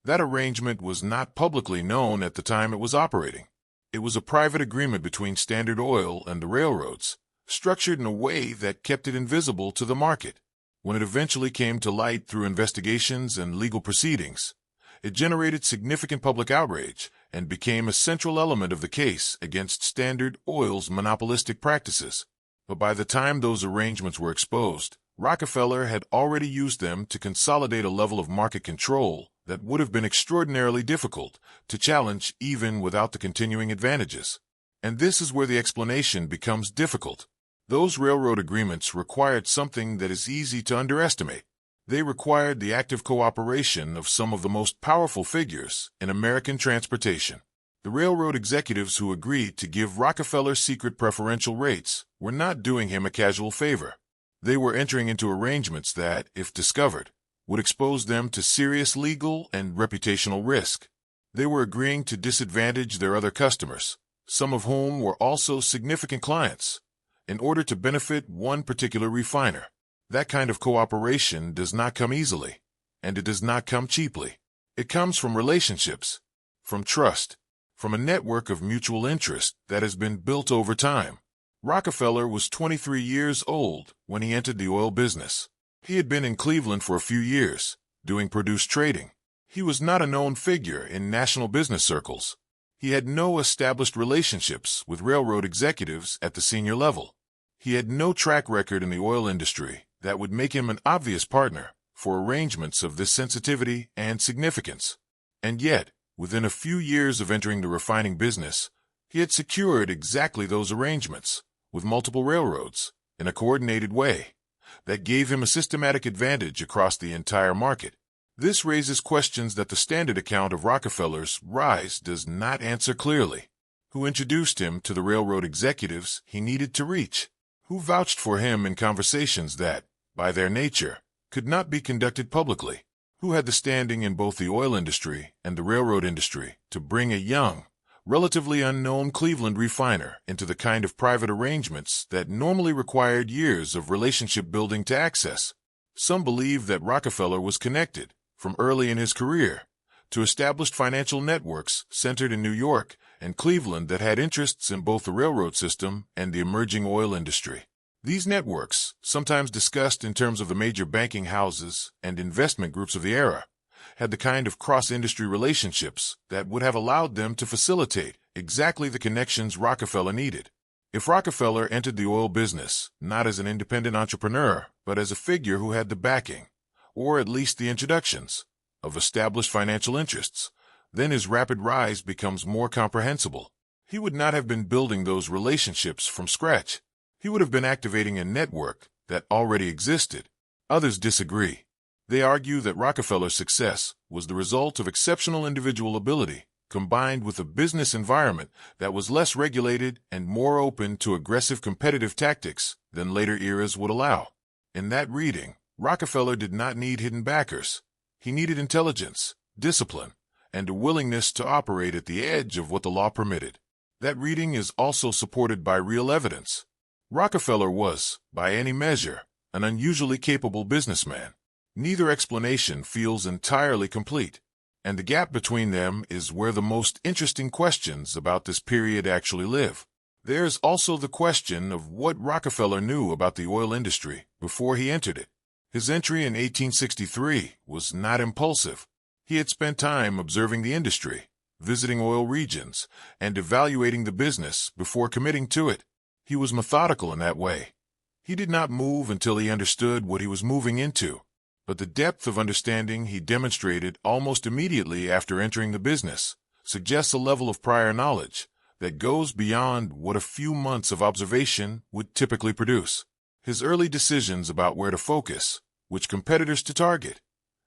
That arrangement was not publicly known at the time it was operating. It was a private agreement between Standard Oil and the railroads, structured in a way that kept it invisible to the market. When it eventually came to light through investigations and legal proceedings, it generated significant public outrage and became a central element of the case against Standard Oil's monopolistic practices. But by the time those arrangements were exposed, Rockefeller had already used them to consolidate a level of market control that would have been extraordinarily difficult to challenge even without the continuing advantages. And this is where the explanation becomes difficult. Those railroad agreements required something that is easy to underestimate. They required the active cooperation of some of the most powerful figures in American transportation. The railroad executives who agreed to give Rockefeller secret preferential rates were not doing him a casual favor. They were entering into arrangements that, if discovered, would expose them to serious legal and reputational risk. They were agreeing to disadvantage their other customers, some of whom were also significant clients, in order to benefit one particular refiner. That kind of cooperation does not come easily, and it does not come cheaply. It comes from relationships, from trust, from a network of mutual interest that has been built over time. Rockefeller was 23 years old when he entered the oil business. He had been in Cleveland for a few years, doing produce trading. He was not a known figure in national business circles. He had no established relationships with railroad executives at the senior level. He had no track record in the oil industry that would make him an obvious partner for arrangements of this sensitivity and significance. And yet, within a few years of entering the refining business, he had secured exactly those arrangements with multiple railroads in a coordinated way that gave him a systematic advantage across the entire market. This raises questions that the standard account of Rockefeller's rise does not answer clearly. Who introduced him to the railroad executives he needed to reach? Who vouched for him in conversations that, by their nature, could not be conducted publicly? Who had the standing in both the oil industry and the railroad industry to bring a young, relatively unknown Cleveland refiner into the kind of private arrangements that normally required years of relationship building to access? Some believe that Rockefeller was connected, from early in his career, to established financial networks centered in New York and Cleveland that had interests in both the railroad system and the emerging oil industry. These networks, sometimes discussed in terms of the major banking houses and investment groups of the era, had the kind of cross-industry relationships that would have allowed them to facilitate exactly the connections Rockefeller needed. If Rockefeller entered the oil business not as an independent entrepreneur, but as a figure who had the backing, or at least the introductions, of established financial interests, then his rapid rise becomes more comprehensible. He would not have been building those relationships from scratch. He would have been activating a network that already existed. Others disagree. They argue that Rockefeller's success was the result of exceptional individual ability, combined with a business environment that was less regulated and more open to aggressive competitive tactics than later eras would allow. In that reading, Rockefeller did not need hidden backers. He needed intelligence, discipline, and a willingness to operate at the edge of what the law permitted. That reading is also supported by real evidence. Rockefeller was, by any measure, an unusually capable businessman. Neither explanation feels entirely complete, and the gap between them is where the most interesting questions about this period actually live. There's also the question of what Rockefeller knew about the oil industry before he entered it. His entry in 1863 was not impulsive. He had spent time observing the industry, visiting oil regions, and evaluating the business before committing to it. He was methodical in that way. He did not move until he understood what he was moving into, but the depth of understanding he demonstrated almost immediately after entering the business suggests a level of prior knowledge that goes beyond what a few months of observation would typically produce. His early decisions about where to focus, which competitors to target,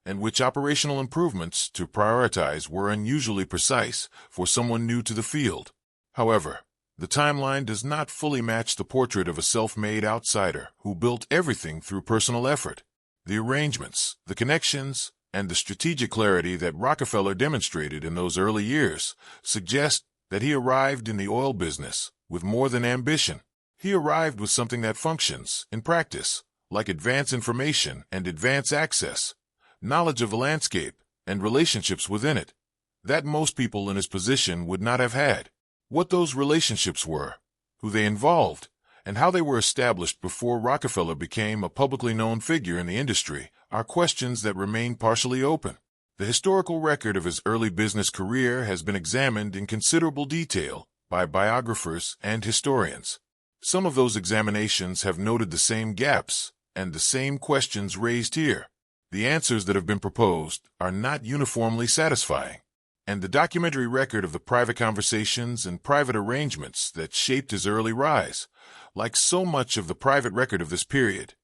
and which operational improvements to prioritize were unusually precise for someone new to the field. However, the timeline does not fully match the portrait of a self-made outsider who built everything through personal effort. The arrangements, the connections, and the strategic clarity that Rockefeller demonstrated in those early years suggest that he arrived in the oil business with more than ambition. He arrived with something that functions, in practice, like advance information and advance access, knowledge of the landscape, and relationships within it, that most people in his position would not have had. What those relationships were, who they involved, and how they were established before Rockefeller became a publicly known figure in the industry are questions that remain partially open. The historical record of his early business career has been examined in considerable detail by biographers and historians. Some of those examinations have noted the same gaps and the same questions raised here. The answers that have been proposed are not uniformly satisfying, and the documentary record of the private conversations and private arrangements that shaped his early rise, like so much of the private record of this period,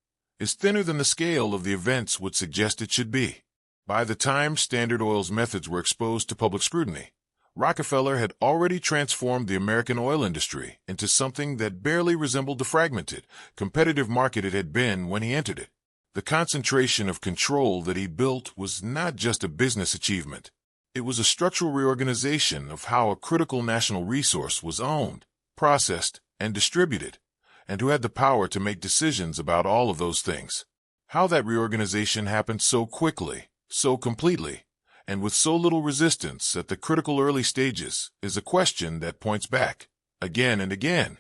is thinner than the scale of the events would suggest it should be. By the time Standard Oil's methods were exposed to public scrutiny, Rockefeller had already transformed the American oil industry into something that barely resembled the fragmented, competitive market it had been when he entered it. The concentration of control that he built was not just a business achievement. It was a structural reorganization of how a critical national resource was owned, processed, and distributed, and who had the power to make decisions about all of those things. How that reorganization happened so quickly, so completely, and with so little resistance at the critical early stages is a question that points back, again and again,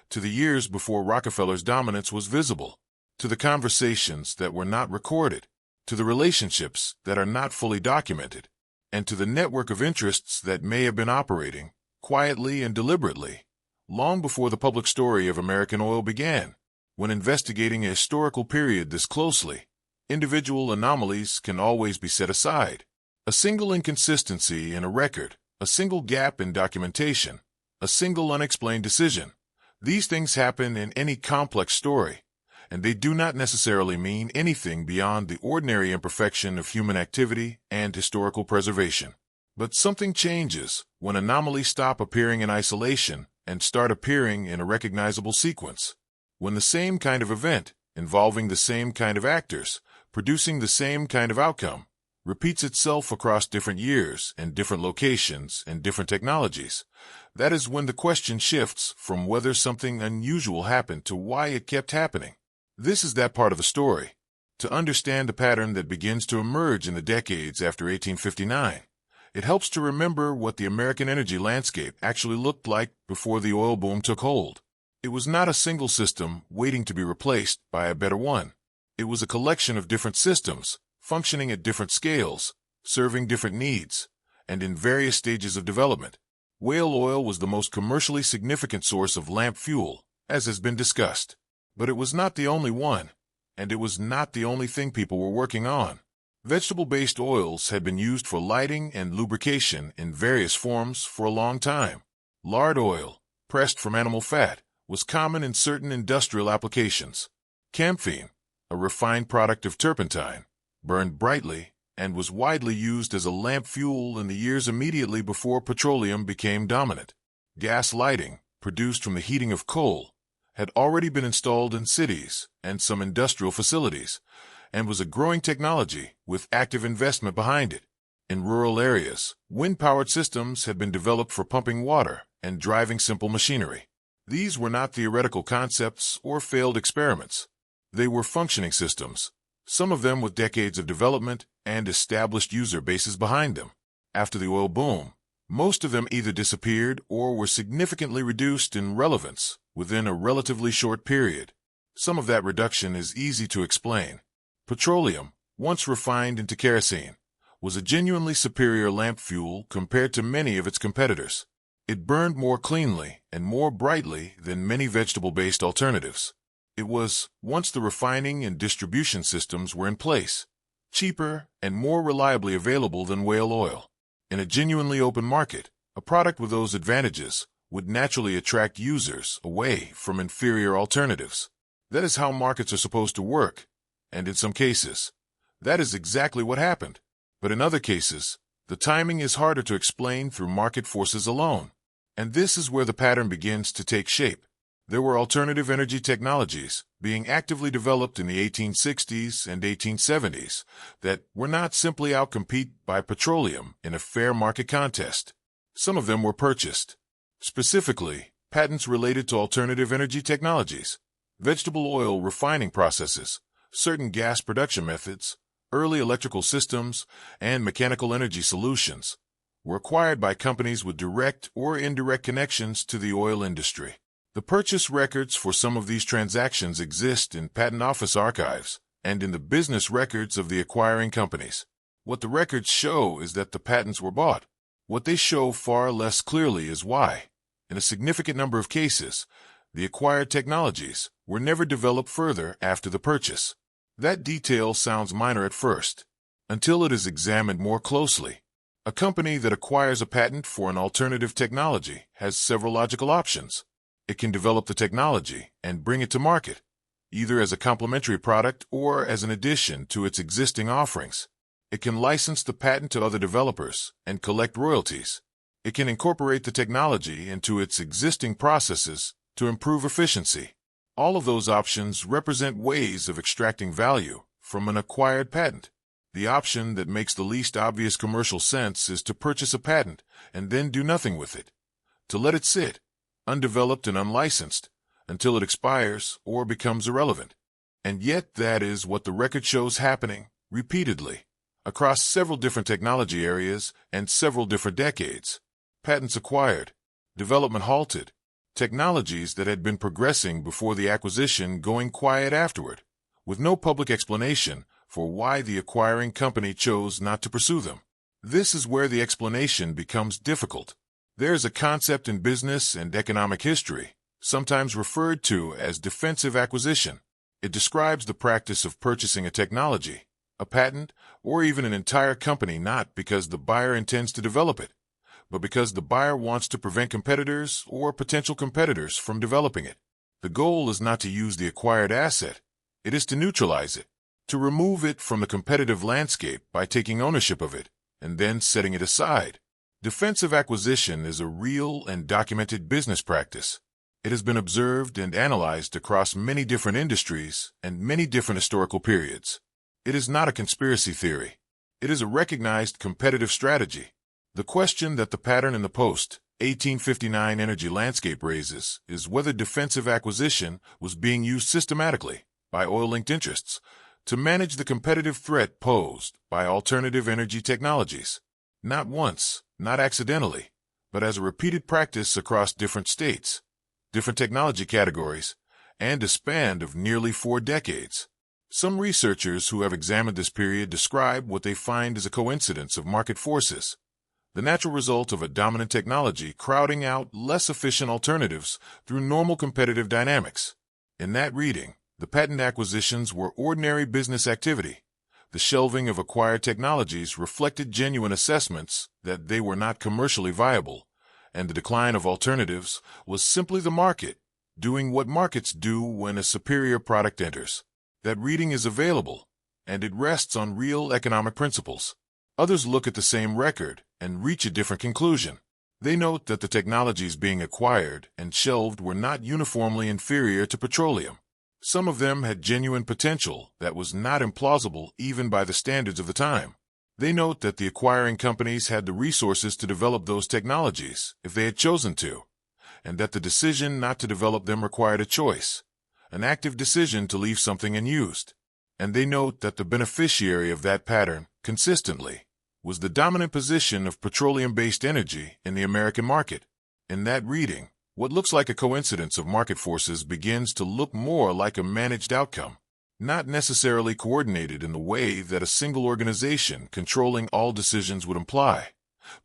to the years before Rockefeller's dominance was visible, to the conversations that were not recorded, to the relationships that are not fully documented, and to the network of interests that may have been operating, quietly and deliberately, long before the public story of American oil began. When investigating a historical period this closely, individual anomalies can always be set aside. A single inconsistency in a record, a single gap in documentation, a single unexplained decision. These things happen in any complex story, and they do not necessarily mean anything beyond the ordinary imperfection of human activity and historical preservation. But something changes when anomalies stop appearing in isolation and start appearing in a recognizable sequence. When the same kind of event, involving the same kind of actors, producing the same kind of outcome, repeats itself across different years and different locations and different technologies, that is when the question shifts from whether something unusual happened to why it kept happening. This is that part of the story. To understand the pattern that begins to emerge in the decades after 1859, it helps to remember what the American energy landscape actually looked like before the oil boom took hold. It was not a single system waiting to be replaced by a better one. It was a collection of different systems, functioning at different scales, serving different needs, and in various stages of development. Whale oil was the most commercially significant source of lamp fuel, as has been discussed. But it was not the only one, and it was not the only thing people were working on. Vegetable-based oils had been used for lighting and lubrication in various forms for a long time. Lard oil, pressed from animal fat, was common in certain industrial applications. Camphene, a refined product of turpentine, burned brightly and was widely used as a lamp fuel in the years immediately before petroleum became dominant. Gas lighting, produced from the heating of coal, had already been installed in cities and some industrial facilities, and was a growing technology with active investment behind it. In rural areas, wind-powered systems had been developed for pumping water and driving simple machinery. These were not theoretical concepts or failed experiments. They were functioning systems, some of them with decades of development and established user bases behind them. After the oil boom, most of them either disappeared or were significantly reduced in relevance within a relatively short period. Some of that reduction is easy to explain. Petroleum, once refined into kerosene, was a genuinely superior lamp fuel compared to many of its competitors. It burned more cleanly and more brightly than many vegetable-based alternatives. It was, once the refining and distribution systems were in place, cheaper and more reliably available than whale oil. In a genuinely open market, a product with those advantages would naturally attract users away from inferior alternatives. That is how markets are supposed to work, and in some cases, that is exactly what happened. But in other cases, the timing is harder to explain through market forces alone. And this is where the pattern begins to take shape. There were alternative energy technologies being actively developed in the 1860s and 1870s that were not simply outcompeted by petroleum in a fair market contest. Some of them were purchased. Specifically, patents related to alternative energy technologies, vegetable oil refining processes, certain gas production methods, early electrical systems, and mechanical energy solutions were acquired by companies with direct or indirect connections to the oil industry. The purchase records for some of these transactions exist in patent office archives and in the business records of the acquiring companies. What the records show is that the patents were bought. What they show far less clearly is why, in a significant number of cases, the acquired technologies were never developed further after the purchase. That detail sounds minor at first, until it is examined more closely. A company that acquires a patent for an alternative technology has several logical options. It can develop the technology and bring it to market, either as a complementary product or as an addition to its existing offerings. It can license the patent to other developers and collect royalties. It can incorporate the technology into its existing processes to improve efficiency. All of those options represent ways of extracting value from an acquired patent. The option that makes the least obvious commercial sense is to purchase a patent and then do nothing with it, to let it sit, undeveloped and unlicensed, until it expires or becomes irrelevant. And yet that is what the record shows happening, repeatedly, across several different technology areas and several different decades. Patents acquired, development halted, technologies that had been progressing before the acquisition going quiet afterward, with no public explanation for why the acquiring company chose not to pursue them. This is where the explanation becomes difficult. There is a concept in business and economic history, sometimes referred to as defensive acquisition. It describes the practice of purchasing a technology, a patent, or even an entire company not because the buyer intends to develop it, but because the buyer wants to prevent competitors or potential competitors from developing it. The goal is not to use the acquired asset, it is to neutralize it, to remove it from the competitive landscape by taking ownership of it, and then setting it aside. Defensive acquisition is a real and documented business practice. It has been observed and analyzed across many different industries and many different historical periods. It is not a conspiracy theory. It is a recognized competitive strategy. The question that the pattern in the post-1859 energy landscape raises is whether defensive acquisition was being used systematically by oil-linked interests to manage the competitive threat posed by alternative energy technologies. Not once, not accidentally, but as a repeated practice across different states, different technology categories, and a span of nearly 4 decades. Some researchers who have examined this period describe what they find as a coincidence of market forces, the natural result of a dominant technology crowding out less efficient alternatives through normal competitive dynamics. In that reading, the patent acquisitions were ordinary business activity. The shelving of acquired technologies reflected genuine assessments that they were not commercially viable, and the decline of alternatives was simply the market doing what markets do when a superior product enters. That reading is available, and it rests on real economic principles. Others look at the same record and reach a different conclusion. They note that the technologies being acquired and shelved were not uniformly inferior to petroleum. Some of them had genuine potential that was not implausible even by the standards of the time. They note that the acquiring companies had the resources to develop those technologies if they had chosen to, and that the decision not to develop them required a choice, an active decision to leave something unused. And they note that the beneficiary of that pattern, consistently, was the dominant position of petroleum-based energy in the American market. In that reading, what looks like a coincidence of market forces begins to look more like a managed outcome, not necessarily coordinated in the way that a single organization controlling all decisions would imply,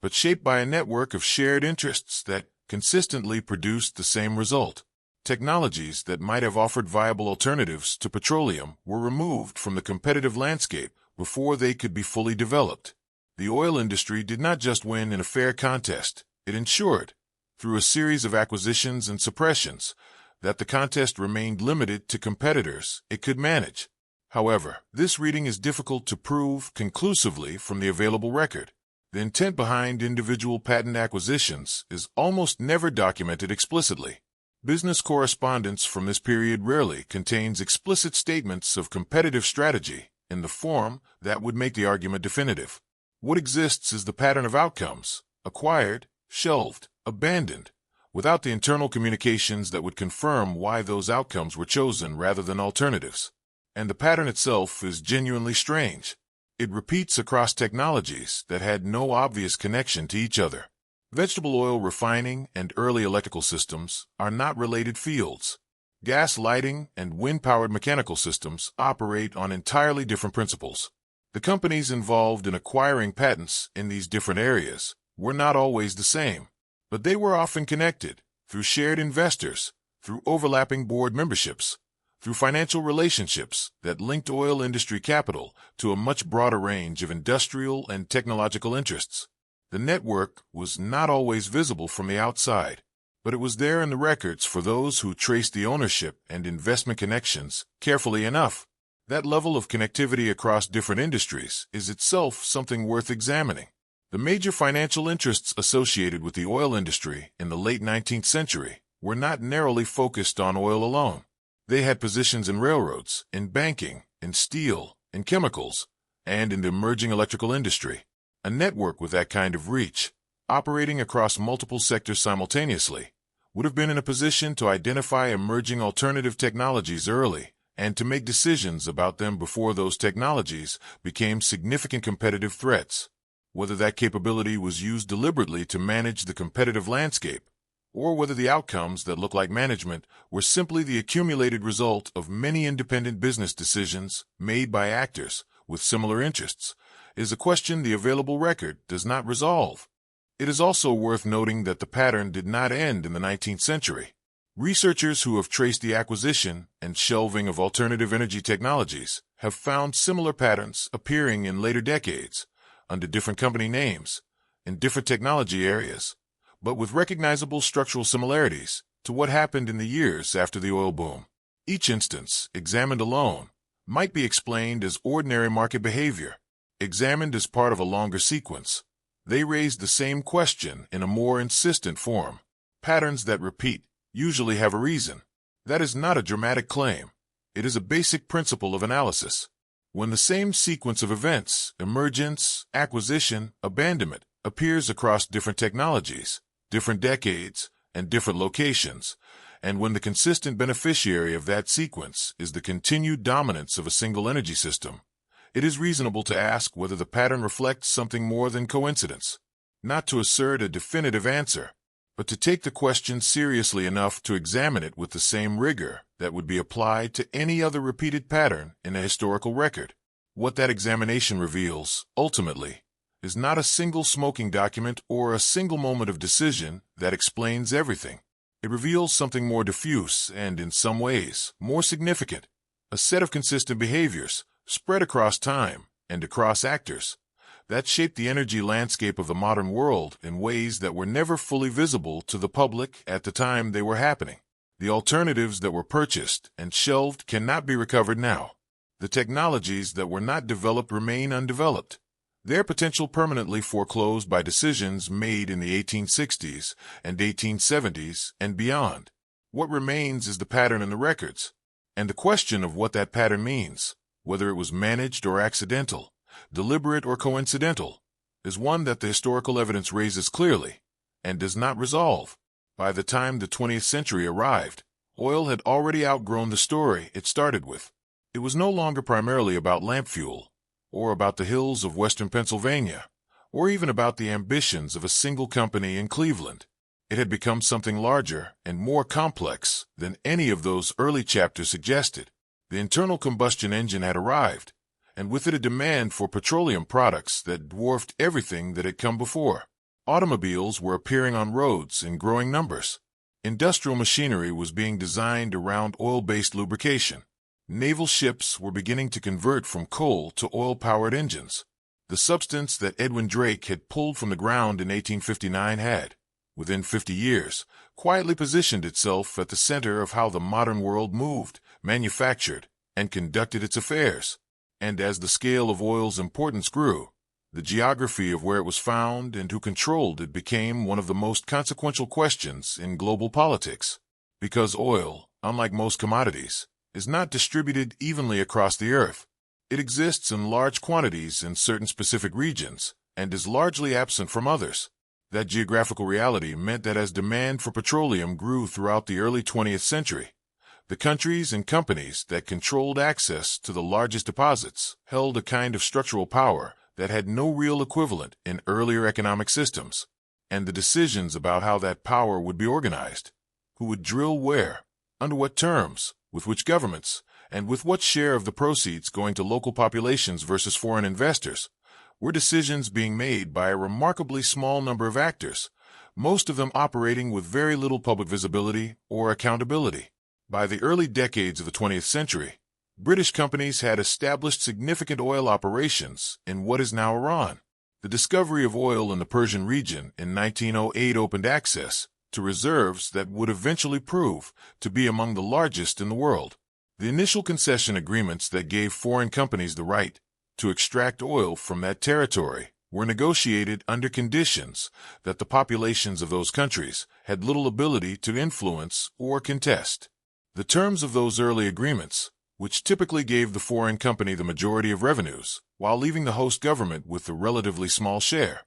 but shaped by a network of shared interests that consistently produced the same result. Technologies that might have offered viable alternatives to petroleum were removed from the competitive landscape before they could be fully developed. The oil industry did not just win in a fair contest, it ensured, through a series of acquisitions and suppressions, that the contest remained limited to competitors it could manage. However, this reading is difficult to prove conclusively from the available record. The intent behind individual patent acquisitions is almost never documented explicitly. Business correspondence from this period rarely contains explicit statements of competitive strategy in the form that would make the argument definitive. What exists is the pattern of outcomes, acquired, shelved, abandoned, without the internal communications that would confirm why those outcomes were chosen rather than alternatives. And the pattern itself is genuinely strange. It repeats across technologies that had no obvious connection to each other. Vegetable oil refining and early electrical systems are not related fields. Gas lighting and wind-powered mechanical systems operate on entirely different principles. The companies involved in acquiring patents in these different areas were not always the same, but they were often connected through shared investors, through overlapping board memberships, through financial relationships that linked oil industry capital to a much broader range of industrial and technological interests. The network was not always visible from the outside, but it was there in the records for those who traced the ownership and investment connections carefully enough. That level of connectivity across different industries is itself something worth examining. The major financial interests associated with the oil industry in the late 19th century were not narrowly focused on oil alone. They had positions in railroads, in banking, in steel, in chemicals, and in the emerging electrical industry. A network with that kind of reach, operating across multiple sectors simultaneously, would have been in a position to identify emerging alternative technologies early and to make decisions about them before those technologies became significant competitive threats. Whether that capability was used deliberately to manage the competitive landscape, or whether the outcomes that look like management were simply the accumulated result of many independent business decisions made by actors with similar interests, is a question the available record does not resolve. It is also worth noting that the pattern did not end in the 19th century. Researchers who have traced the acquisition and shelving of alternative energy technologies have found similar patterns appearing in later decades, under different company names, in different technology areas, but with recognizable structural similarities to what happened in the years after the oil boom. Each instance, examined alone, might be explained as ordinary market behavior. Examined as part of a longer sequence, they raise the same question in a more insistent form. Patterns that repeat usually have a reason. That is not a dramatic claim. It is a basic principle of analysis. When the same sequence of events, emergence, acquisition, abandonment, appears across different technologies, different decades, and different locations, and when the consistent beneficiary of that sequence is the continued dominance of a single energy system, it is reasonable to ask whether the pattern reflects something more than coincidence. Not to assert a definitive answer, but to take the question seriously enough to examine it with the same rigor that would be applied to any other repeated pattern in a historical record. What that examination reveals, ultimately, is not a single smoking document or a single moment of decision that explains everything. It reveals something more diffuse and, in some ways, more significant, a set of consistent behaviors spread across time and across actors that shaped the energy landscape of the modern world in ways that were never fully visible to the public at the time they were happening. The alternatives that were purchased and shelved cannot be recovered now. The technologies that were not developed remain undeveloped, their potential permanently foreclosed by decisions made in the 1860s and 1870s and beyond. What remains is the pattern in the records, and the question of what that pattern means, whether it was managed or accidental, deliberate or coincidental, is one that the historical evidence raises clearly and does not resolve. By the time the 20th century arrived, oil had already outgrown the story it started with. It was no longer primarily about lamp fuel, or about the hills of western Pennsylvania, or even about the ambitions of a single company in Cleveland. It had become something larger and more complex than any of those early chapters suggested. The internal combustion engine had arrived, and with it a demand for petroleum products that dwarfed everything that had come before. Automobiles were appearing on roads in growing numbers. Industrial machinery was being designed around oil-based lubrication. Naval ships were beginning to convert from coal to oil-powered engines. The substance that Edwin Drake had pulled from the ground in 1859 had, within 50 years, quietly positioned itself at the center of how the modern world moved, manufactured, and conducted its affairs. And as the scale of oil's importance grew, the geography of where it was found and who controlled it became one of the most consequential questions in global politics. Because oil, unlike most commodities, is not distributed evenly across the earth. It exists in large quantities in certain specific regions and is largely absent from others. That geographical reality meant that as demand for petroleum grew throughout the early 20th century, the countries and companies that controlled access to the largest deposits held a kind of structural power that had no real equivalent in earlier economic systems, and the decisions about how that power would be organized, who would drill where, under what terms, with which governments, and with what share of the proceeds going to local populations versus foreign investors, were decisions being made by a remarkably small number of actors, most of them operating with very little public visibility or accountability. By the early decades of the 20th century, British companies had established significant oil operations in what is now Iran. The discovery of oil in the Persian region in 1908 opened access to reserves that would eventually prove to be among the largest in the world. The initial concession agreements that gave foreign companies the right to extract oil from that territory were negotiated under conditions that the populations of those countries had little ability to influence or contest. The terms of those early agreements, which typically gave the foreign company the majority of revenues, while leaving the host government with a relatively small share,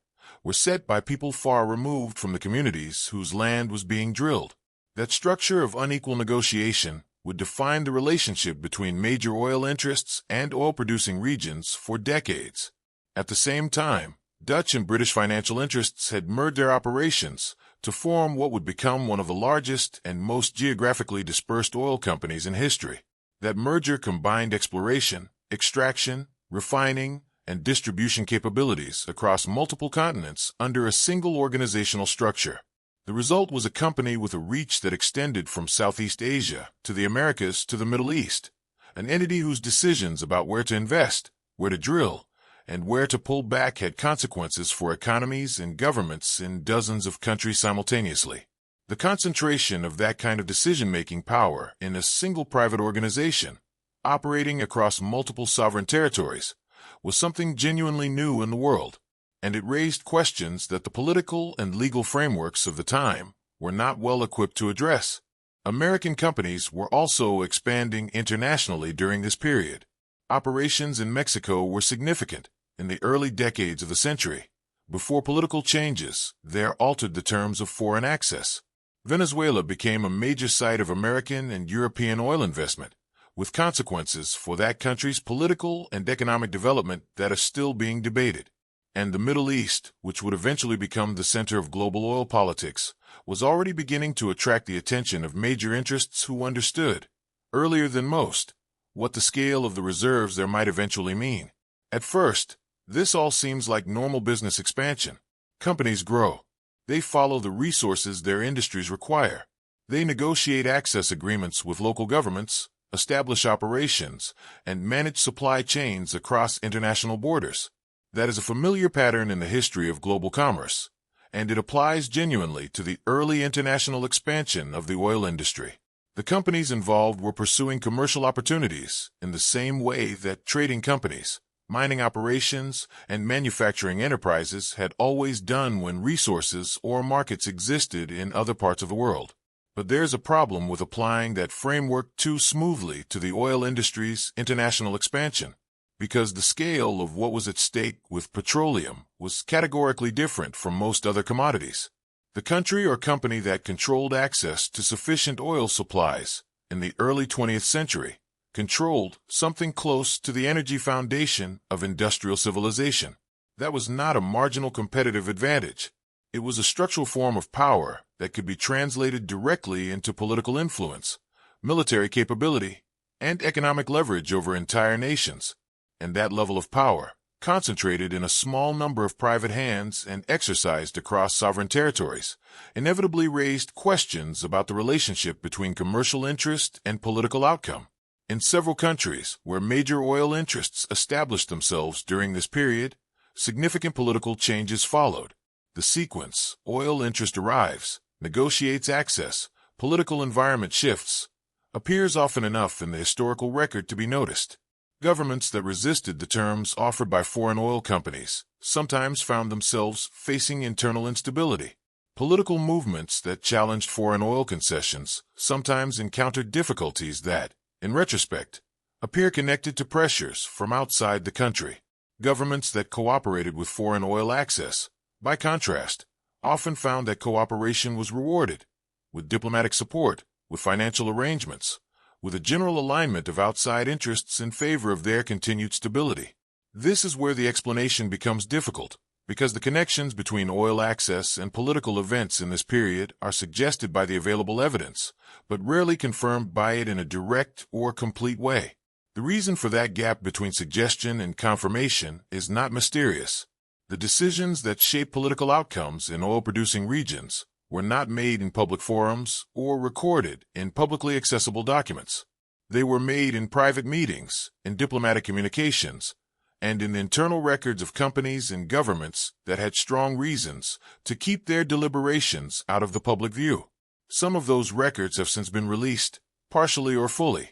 were set by people far removed from the communities whose land was being drilled. That structure of unequal negotiation would define the relationship between major oil interests and oil-producing regions for decades. At the same time, Dutch and British financial interests had merged their operations to form what would become one of the largest and most geographically dispersed oil companies in history. That merger combined exploration, extraction, refining, and distribution capabilities across multiple continents under a single organizational structure. The result was a company with a reach that extended from Southeast Asia to the Americas to the Middle East, an entity whose decisions about where to invest, where to drill, and where to pull back had consequences for economies and governments in dozens of countries simultaneously. The concentration of that kind of decision-making power in a single private organization, operating across multiple sovereign territories, was something genuinely new in the world, and it raised questions that the political and legal frameworks of the time were not well equipped to address. American companies were also expanding internationally during this period. Operations in Mexico were significant in the early decades of the century, before political changes there altered the terms of foreign access. Venezuela became a major site of American and European oil investment, with consequences for that country's political and economic development that are still being debated. And the Middle East, which would eventually become the center of global oil politics, was already beginning to attract the attention of major interests who understood, earlier than most, what the scale of the reserves there might eventually mean. At first, this all seems like normal business expansion. Companies grow. They follow the resources their industries require. They negotiate access agreements with local governments, establish operations, and manage supply chains across international borders. That is a familiar pattern in the history of global commerce, and it applies genuinely to the early international expansion of the oil industry. The companies involved were pursuing commercial opportunities in the same way that trading companies, mining operations, and manufacturing enterprises had always done when resources or markets existed in other parts of the world. But there's a problem with applying that framework too smoothly to the oil industry's international expansion, because the scale of what was at stake with petroleum was categorically different from most other commodities. The country or company that controlled access to sufficient oil supplies in the early 20th century controlled something close to the energy foundation of industrial civilization. That was not a marginal competitive advantage. It was a structural form of power that could be translated directly into political influence, military capability, and economic leverage over entire nations. And that level of power, concentrated in a small number of private hands and exercised across sovereign territories, inevitably raised questions about the relationship between commercial interest and political outcome. In several countries where major oil interests established themselves during this period, significant political changes followed. The sequence: oil interest arrives, negotiates access, political environment shifts, appears often enough in the historical record to be noticed. Governments that resisted the terms offered by foreign oil companies sometimes found themselves facing internal instability. Political movements that challenged foreign oil concessions sometimes encountered difficulties that, in retrospect, appear connected to pressures from outside the country. Governments that cooperated with foreign oil access, by contrast, often found that cooperation was rewarded, with diplomatic support, with financial arrangements, with a general alignment of outside interests in favor of their continued stability. This is where the explanation becomes difficult, because the connections between oil access and political events in this period are suggested by the available evidence, but rarely confirmed by it in a direct or complete way. The reason for that gap between suggestion and confirmation is not mysterious. The decisions that shape political outcomes in oil-producing regions were not made in public forums or recorded in publicly accessible documents. They were made in private meetings, in diplomatic communications, and in the internal records of companies and governments that had strong reasons to keep their deliberations out of the public view. Some of those records have since been released, partially or fully,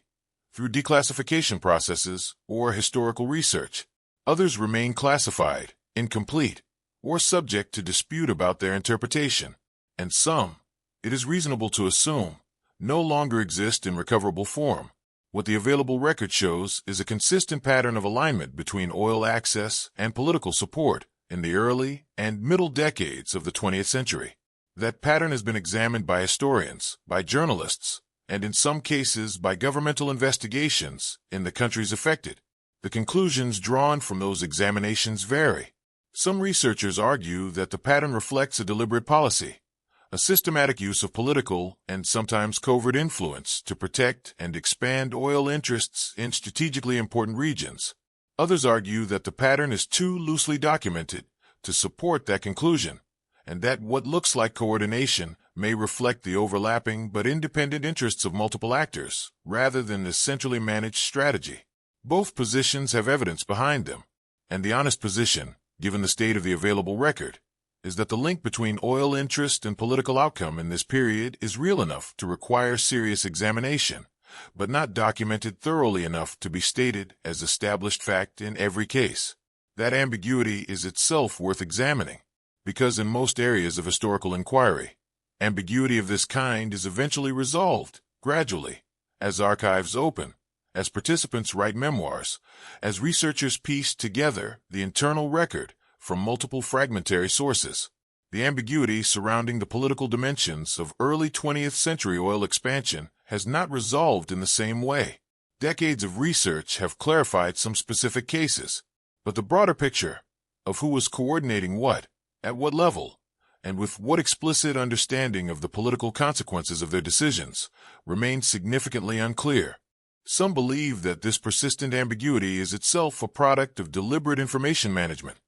through declassification processes or historical research. Others remain classified, incomplete, or subject to dispute about their interpretation. And some, it is reasonable to assume, no longer exist in recoverable form. What the available record shows is a consistent pattern of alignment between oil access and political support in the early and middle decades of the 20th century. That pattern has been examined by historians, by journalists, and in some cases by governmental investigations in the countries affected. The conclusions drawn from those examinations vary. Some researchers argue that the pattern reflects a deliberate policy, a systematic use of political and sometimes covert influence to protect and expand oil interests in strategically important regions. Others argue that the pattern is too loosely documented to support that conclusion, and that what looks like coordination may reflect the overlapping but independent interests of multiple actors, rather than a centrally managed strategy. Both positions have evidence behind them, and the honest position, given the state of the available record, is that the link between oil interest and political outcome in this period is real enough to require serious examination, but not documented thoroughly enough to be stated as established fact in every case. That ambiguity is itself worth examining, because in most areas of historical inquiry, ambiguity of this kind is eventually resolved, gradually, as archives open, as participants write memoirs, as researchers piece together the internal record from multiple fragmentary sources. The ambiguity surrounding the political dimensions of early 20th century oil expansion has not resolved in the same way. Decades of research have clarified some specific cases, but the broader picture of who was coordinating what, at what level, and with what explicit understanding of the political consequences of their decisions remains significantly unclear. Some believe that this persistent ambiguity is itself a product of deliberate information management,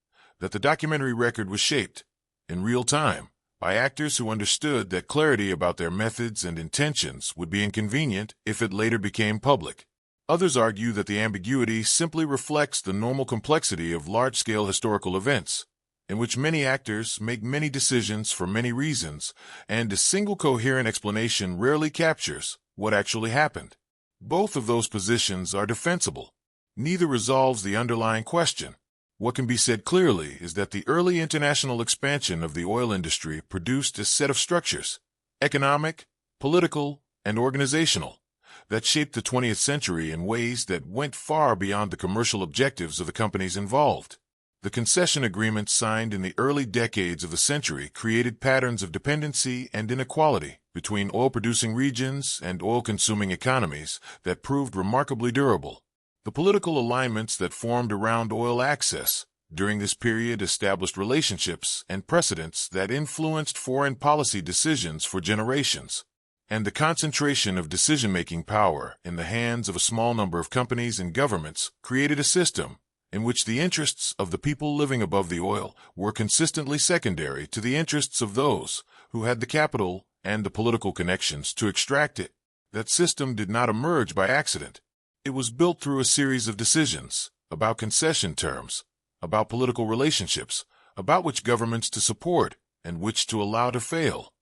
that the documentary record was shaped, in real time, by actors who understood that clarity about their methods and intentions would be inconvenient if it later became public. Others argue that the ambiguity simply reflects the normal complexity of large-scale historical events, in which many actors make many decisions for many reasons, and a single coherent explanation rarely captures what actually happened. Both of those positions are defensible. Neither resolves the underlying question. What can be said clearly is that the early international expansion of the oil industry produced a set of structures, economic, political, and organizational, that shaped the 20th century in ways that went far beyond the commercial objectives of the companies involved. The concession agreements signed in the early decades of the century created patterns of dependency and inequality between oil-producing regions and oil-consuming economies that proved remarkably durable. The political alignments that formed around oil access during this period established relationships and precedents that influenced foreign policy decisions for generations. And the concentration of decision-making power in the hands of a small number of companies and governments created a system in which the interests of the people living above the oil were consistently secondary to the interests of those who had the capital and the political connections to extract it. That system did not emerge by accident. It was built through a series of decisions about concession terms, about political relationships, about which governments to support and which to allow to fail,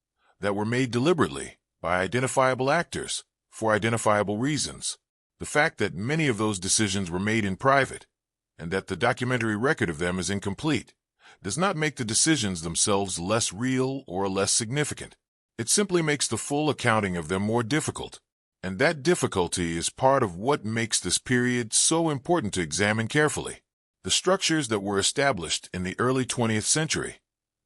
that were made deliberately by identifiable actors for identifiable reasons. The fact that many of those decisions were made in private, and that the documentary record of them is incomplete, does not make the decisions themselves less real or less significant. It simply makes the full accounting of them more difficult. And that difficulty is part of what makes this period so important to examine carefully. The structures that were established in the early 20th century,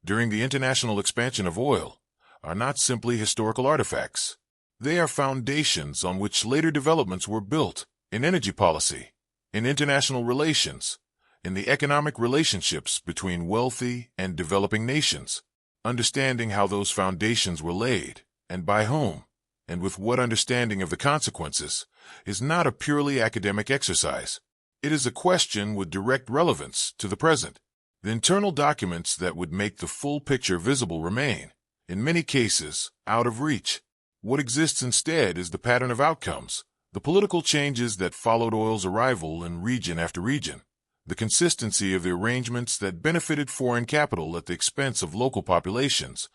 during the international expansion of oil, are not simply historical artifacts. They are foundations on which later developments were built in energy policy, in international relations, in the economic relationships between wealthy and developing nations. Understanding how those foundations were laid, and by whom, and with what understanding of the consequences, is not a purely academic exercise. It is a question with direct relevance to the present. The internal documents that would make the full picture visible remain, in many cases, out of reach. What exists instead is the pattern of outcomes, the political changes that followed oil's arrival in region after region, the consistency of the arrangements that benefited foreign capital at the expense of local populations,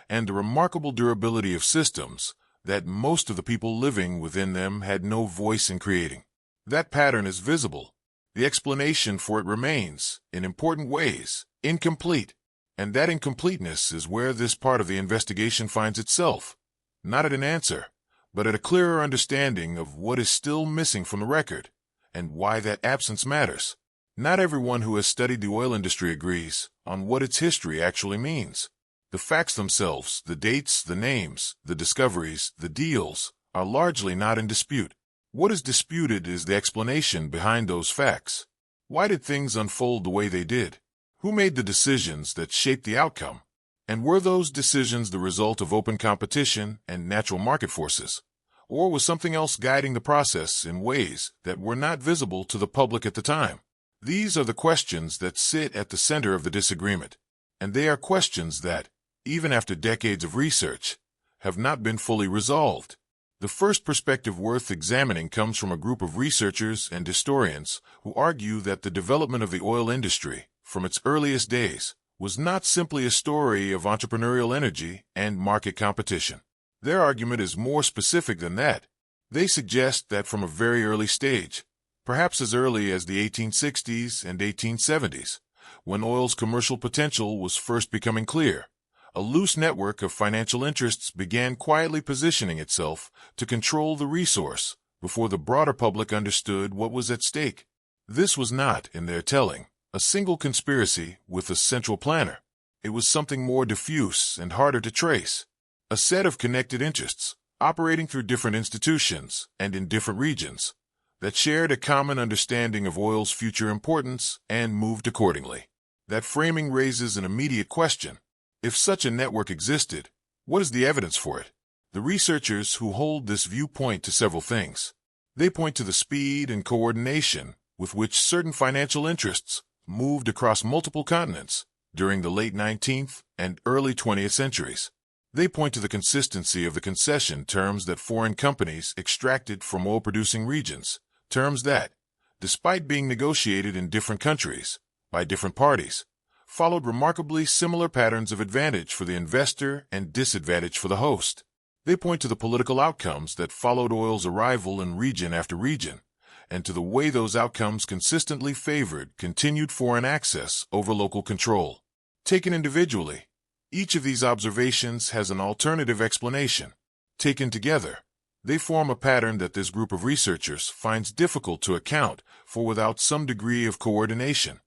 and the remarkable durability of systems that most of the people living within them had no voice in creating. That pattern is visible. The explanation for it remains, in important ways, incomplete. And that incompleteness is where this part of the investigation finds itself, not at an answer, but at a clearer understanding of what is still missing from the record, and why that absence matters. Not everyone who has studied the oil industry agrees on what its history actually means. The facts themselves, the dates, the names, the discoveries, the deals, are largely not in dispute. What is disputed is the explanation behind those facts. Why did things unfold the way they did? Who made the decisions that shaped the outcome? And were those decisions the result of open competition and natural market forces? Or was something else guiding the process in ways that were not visible to the public at the time? These are the questions that sit at the center of the disagreement, and they are questions that, even after decades of research, have not been fully resolved. The first perspective worth examining comes from a group of researchers and historians who argue that the development of the oil industry, from its earliest days, was not simply a story of entrepreneurial energy and market competition. Their argument is more specific than that. They suggest that from a very early stage, perhaps as early as the 1860s and 1870s, when oil's commercial potential was first becoming clear, a loose network of financial interests began quietly positioning itself to control the resource before the broader public understood what was at stake. This was not, in their telling, a single conspiracy with a central planner. It was something more diffuse and harder to trace. A set of connected interests, operating through different institutions and in different regions, that shared a common understanding of oil's future importance and moved accordingly. That framing raises an immediate question. If such a network existed, what is the evidence for it? The researchers who hold this view point to several things. They point to the speed and coordination with which certain financial interests moved across multiple continents during the late 19th and early 20th centuries. They point to the consistency of the concession terms that foreign companies extracted from oil-producing regions, terms that, despite being negotiated in different countries, by different parties, followed remarkably similar patterns of advantage for the investor and disadvantage for the host. They point to the political outcomes that followed oil's arrival in region after region, and to the way those outcomes consistently favored continued foreign access over local control. Taken individually, each of these observations has an alternative explanation. Taken together, they form a pattern that this group of researchers finds difficult to account for without some degree of coordination.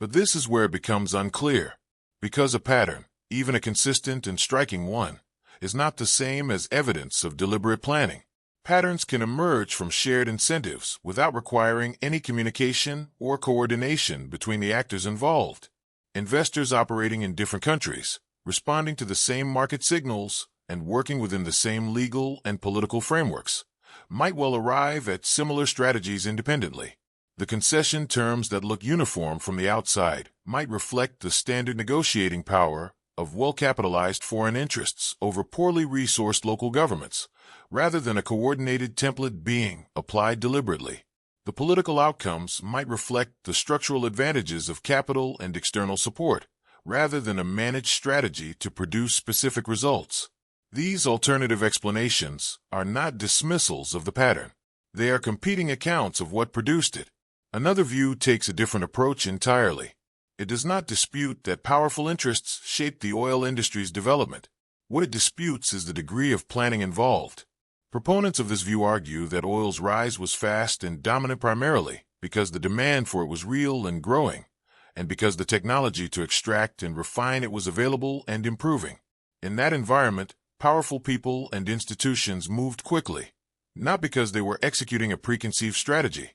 But this is where it becomes unclear, because a pattern, even a consistent and striking one, is not the same as evidence of deliberate planning. Patterns can emerge from shared incentives without requiring any communication or coordination between the actors involved. Investors operating in different countries, responding to the same market signals, and working within the same legal and political frameworks, might well arrive at similar strategies independently. The concession terms that look uniform from the outside might reflect the standard negotiating power of well-capitalized foreign interests over poorly resourced local governments, rather than a coordinated template being applied deliberately. The political outcomes might reflect the structural advantages of capital and external support, rather than a managed strategy to produce specific results. These alternative explanations are not dismissals of the pattern. They are competing accounts of what produced it. Another view takes a different approach entirely. It does not dispute that powerful interests shaped the oil industry's development. What it disputes is the degree of planning involved. Proponents of this view argue that oil's rise was fast and dominant primarily because the demand for it was real and growing, and because the technology to extract and refine it was available and improving. In that environment, powerful people and institutions moved quickly, not because they were executing a preconceived strategy,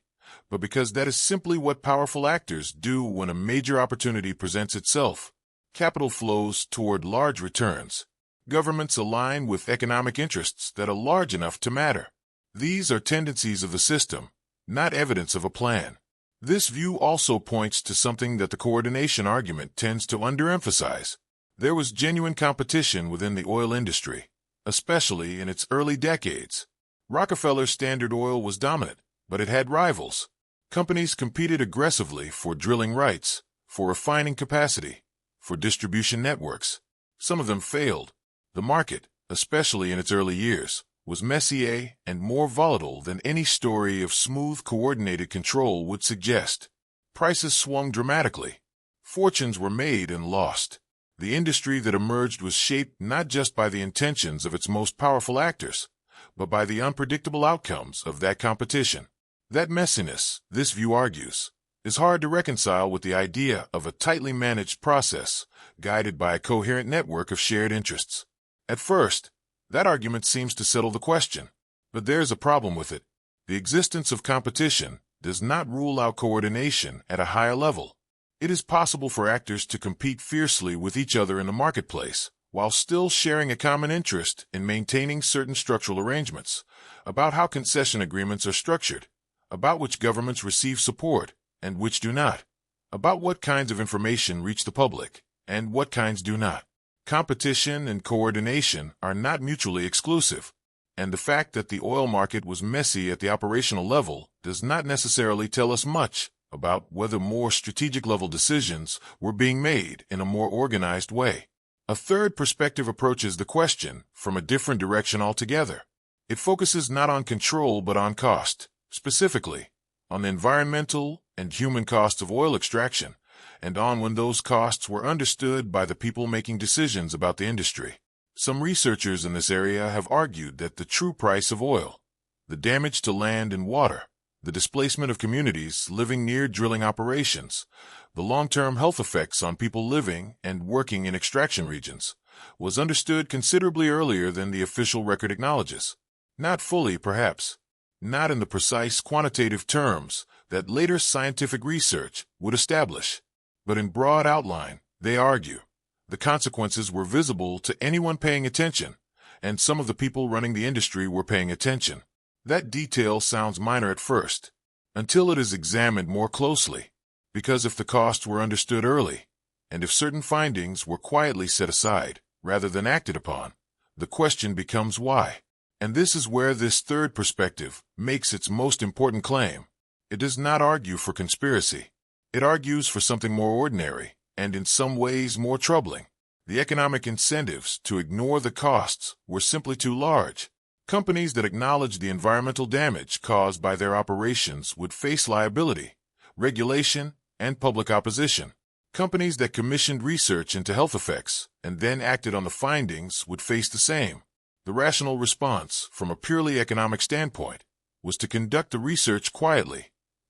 but because that is simply what powerful actors do when a major opportunity presents itself. Capital flows toward large returns. Governments align with economic interests that are large enough to matter. These are tendencies of the system, not evidence of a plan. This view also points to something that the coordination argument tends to underemphasize. There was genuine competition within the oil industry, especially in its early decades. Rockefeller's Standard Oil was dominant, but it had rivals. Companies competed aggressively for drilling rights, for refining capacity, for distribution networks. Some of them failed. The market, especially in its early years, was messier and more volatile than any story of smooth, coordinated control would suggest. Prices swung dramatically. Fortunes were made and lost. The industry that emerged was shaped not just by the intentions of its most powerful actors, but by the unpredictable outcomes of that competition. That messiness, this view argues, is hard to reconcile with the idea of a tightly managed process guided by a coherent network of shared interests. At first, that argument seems to settle the question, but there's a problem with it. The existence of competition does not rule out coordination at a higher level. It is possible for actors to compete fiercely with each other in the marketplace, while still sharing a common interest in maintaining certain structural arrangements about how concession agreements are structured, about which governments receive support, and which do not, about what kinds of information reach the public, and what kinds do not. Competition and coordination are not mutually exclusive, and the fact that the oil market was messy at the operational level does not necessarily tell us much about whether more strategic-level decisions were being made in a more organized way. A third perspective approaches the question from a different direction altogether. It focuses not on control but on cost, specifically on the environmental and human costs of oil extraction, and on when those costs were understood by the people making decisions about the industry. Some researchers in this area have argued that the true price of oil, the damage to land and water, the displacement of communities living near drilling operations, the long-term health effects on people living and working in extraction regions, was understood considerably earlier than the official record acknowledges. Not fully, perhaps. Not in the precise quantitative terms that later scientific research would establish. But in broad outline, they argue, the consequences were visible to anyone paying attention, and some of the people running the industry were paying attention. That detail sounds minor at first, until it is examined more closely, because if the costs were understood early, and if certain findings were quietly set aside rather than acted upon, the question becomes why. And this is where this third perspective makes its most important claim. It does not argue for conspiracy. It argues for something more ordinary, and in some ways more troubling. The economic incentives to ignore the costs were simply too large. Companies that acknowledged the environmental damage caused by their operations would face liability, regulation, and public opposition. Companies that commissioned research into health effects and then acted on the findings would face the same. The rational response, from a purely economic standpoint, was to conduct the research quietly,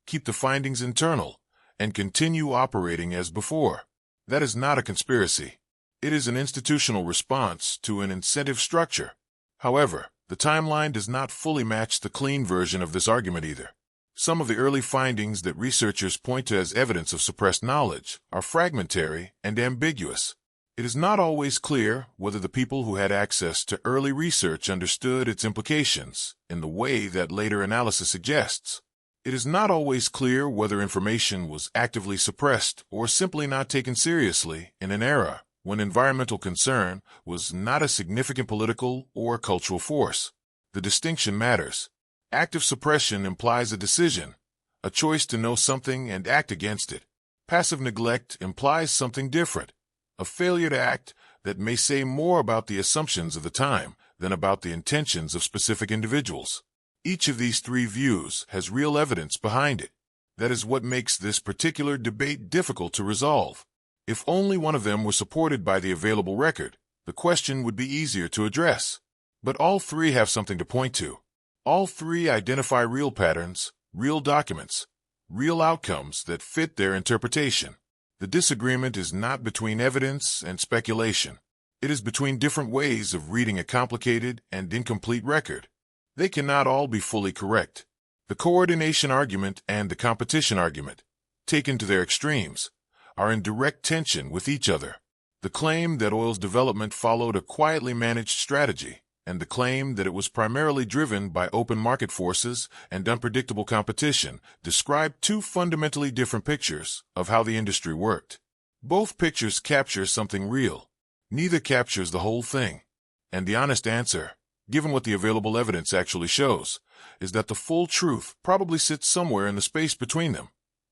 keep the findings internal, and continue operating as before. That is not a conspiracy. It is an institutional response to an incentive structure. However, the timeline does not fully match the clean version of this argument either. Some of the early findings that researchers point to as evidence of suppressed knowledge are fragmentary and ambiguous. It is not always clear whether the people who had access to early research understood its implications in the way that later analysis suggests. It is not always clear whether information was actively suppressed or simply not taken seriously in an era when environmental concern was not a significant political or cultural force. The distinction matters. Active suppression implies a decision, a choice to know something and act against it. Passive neglect implies something different, a failure to act that may say more about the assumptions of the time than about the intentions of specific individuals. Each of these three views has real evidence behind it. That is what makes this particular debate difficult to resolve. If only one of them were supported by the available record, the question would be easier to address. But all three have something to point to. All three identify real patterns, real documents, real outcomes that fit their interpretation. The disagreement is not between evidence and speculation. It is between different ways of reading a complicated and incomplete record. They cannot all be fully correct. The coordination argument and the competition argument, taken to their extremes, are in direct tension with each other. The claim that oil's development followed a quietly managed strategy, and the claim that it was primarily driven by open market forces and unpredictable competition, describe two fundamentally different pictures of how the industry worked. Both pictures capture something real. Neither captures the whole thing. And the honest answer, given what the available evidence actually shows, is that the full truth probably sits somewhere in the space between them,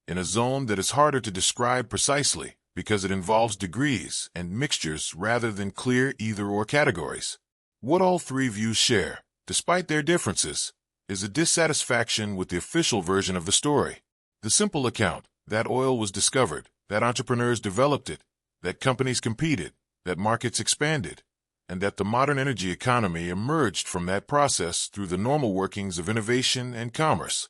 in a zone that is harder to describe precisely because it involves degrees and mixtures rather than clear either-or categories. What all three views share, despite their differences, is a dissatisfaction with the official version of the story. The simple account that oil was discovered, that entrepreneurs developed it, that companies competed, that markets expanded, and that the modern energy economy emerged from that process through the normal workings of innovation and commerce,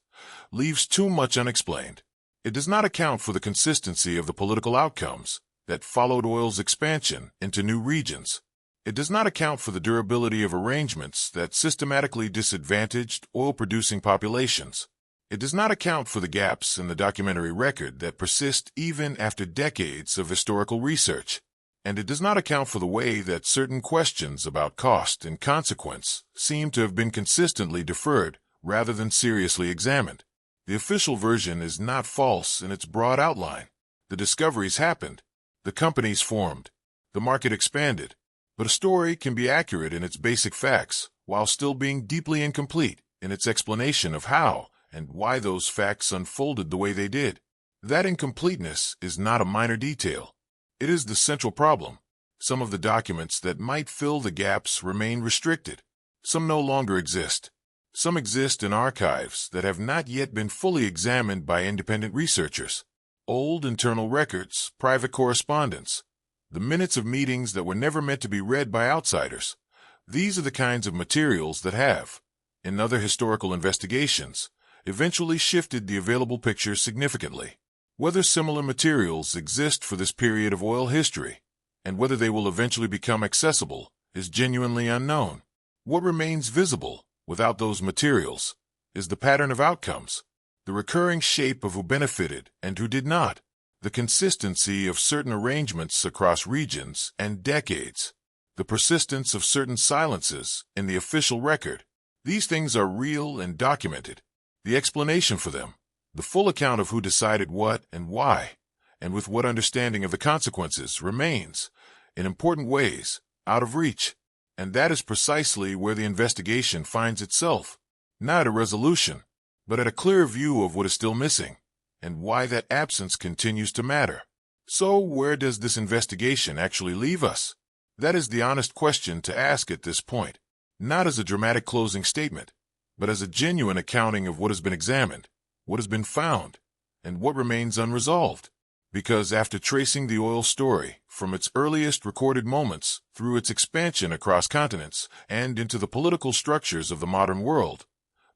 leaves too much unexplained. It does not account for the consistency of the political outcomes that followed oil's expansion into new regions. It does not account for the durability of arrangements that systematically disadvantaged oil-producing populations. It does not account for the gaps in the documentary record that persist even after decades of historical research. And it does not account for the way that certain questions about cost and consequence seem to have been consistently deferred rather than seriously examined. The official version is not false in its broad outline. The discoveries happened. The companies formed. The market expanded. But a story can be accurate in its basic facts, while still being deeply incomplete in its explanation of how and why those facts unfolded the way they did. That incompleteness is not a minor detail. It is the central problem. Some of the documents that might fill the gaps remain restricted. Some no longer exist. Some exist in archives that have not yet been fully examined by independent researchers. Old internal records, private correspondence, the minutes of meetings that were never meant to be read by outsiders. These are the kinds of materials that have, in other historical investigations, eventually shifted the available picture significantly. Whether similar materials exist for this period of oil history, and whether they will eventually become accessible, is genuinely unknown. What remains visible, without those materials, is the pattern of outcomes, the recurring shape of who benefited and who did not, the consistency of certain arrangements across regions and decades, the persistence of certain silences in the official record. These things are real and documented. The explanation for them, the full account of who decided what and why, and with what understanding of the consequences, remains, in important ways, out of reach. And that is precisely where the investigation finds itself, not at a resolution, but at a clear view of what is still missing, and why that absence continues to matter. So where does this investigation actually leave us? That is the honest question to ask at this point, not as a dramatic closing statement, but as a genuine accounting of what has been examined, what has been found, and what remains unresolved. Because after tracing the oil story from its earliest recorded moments through its expansion across continents and into the political structures of the modern world,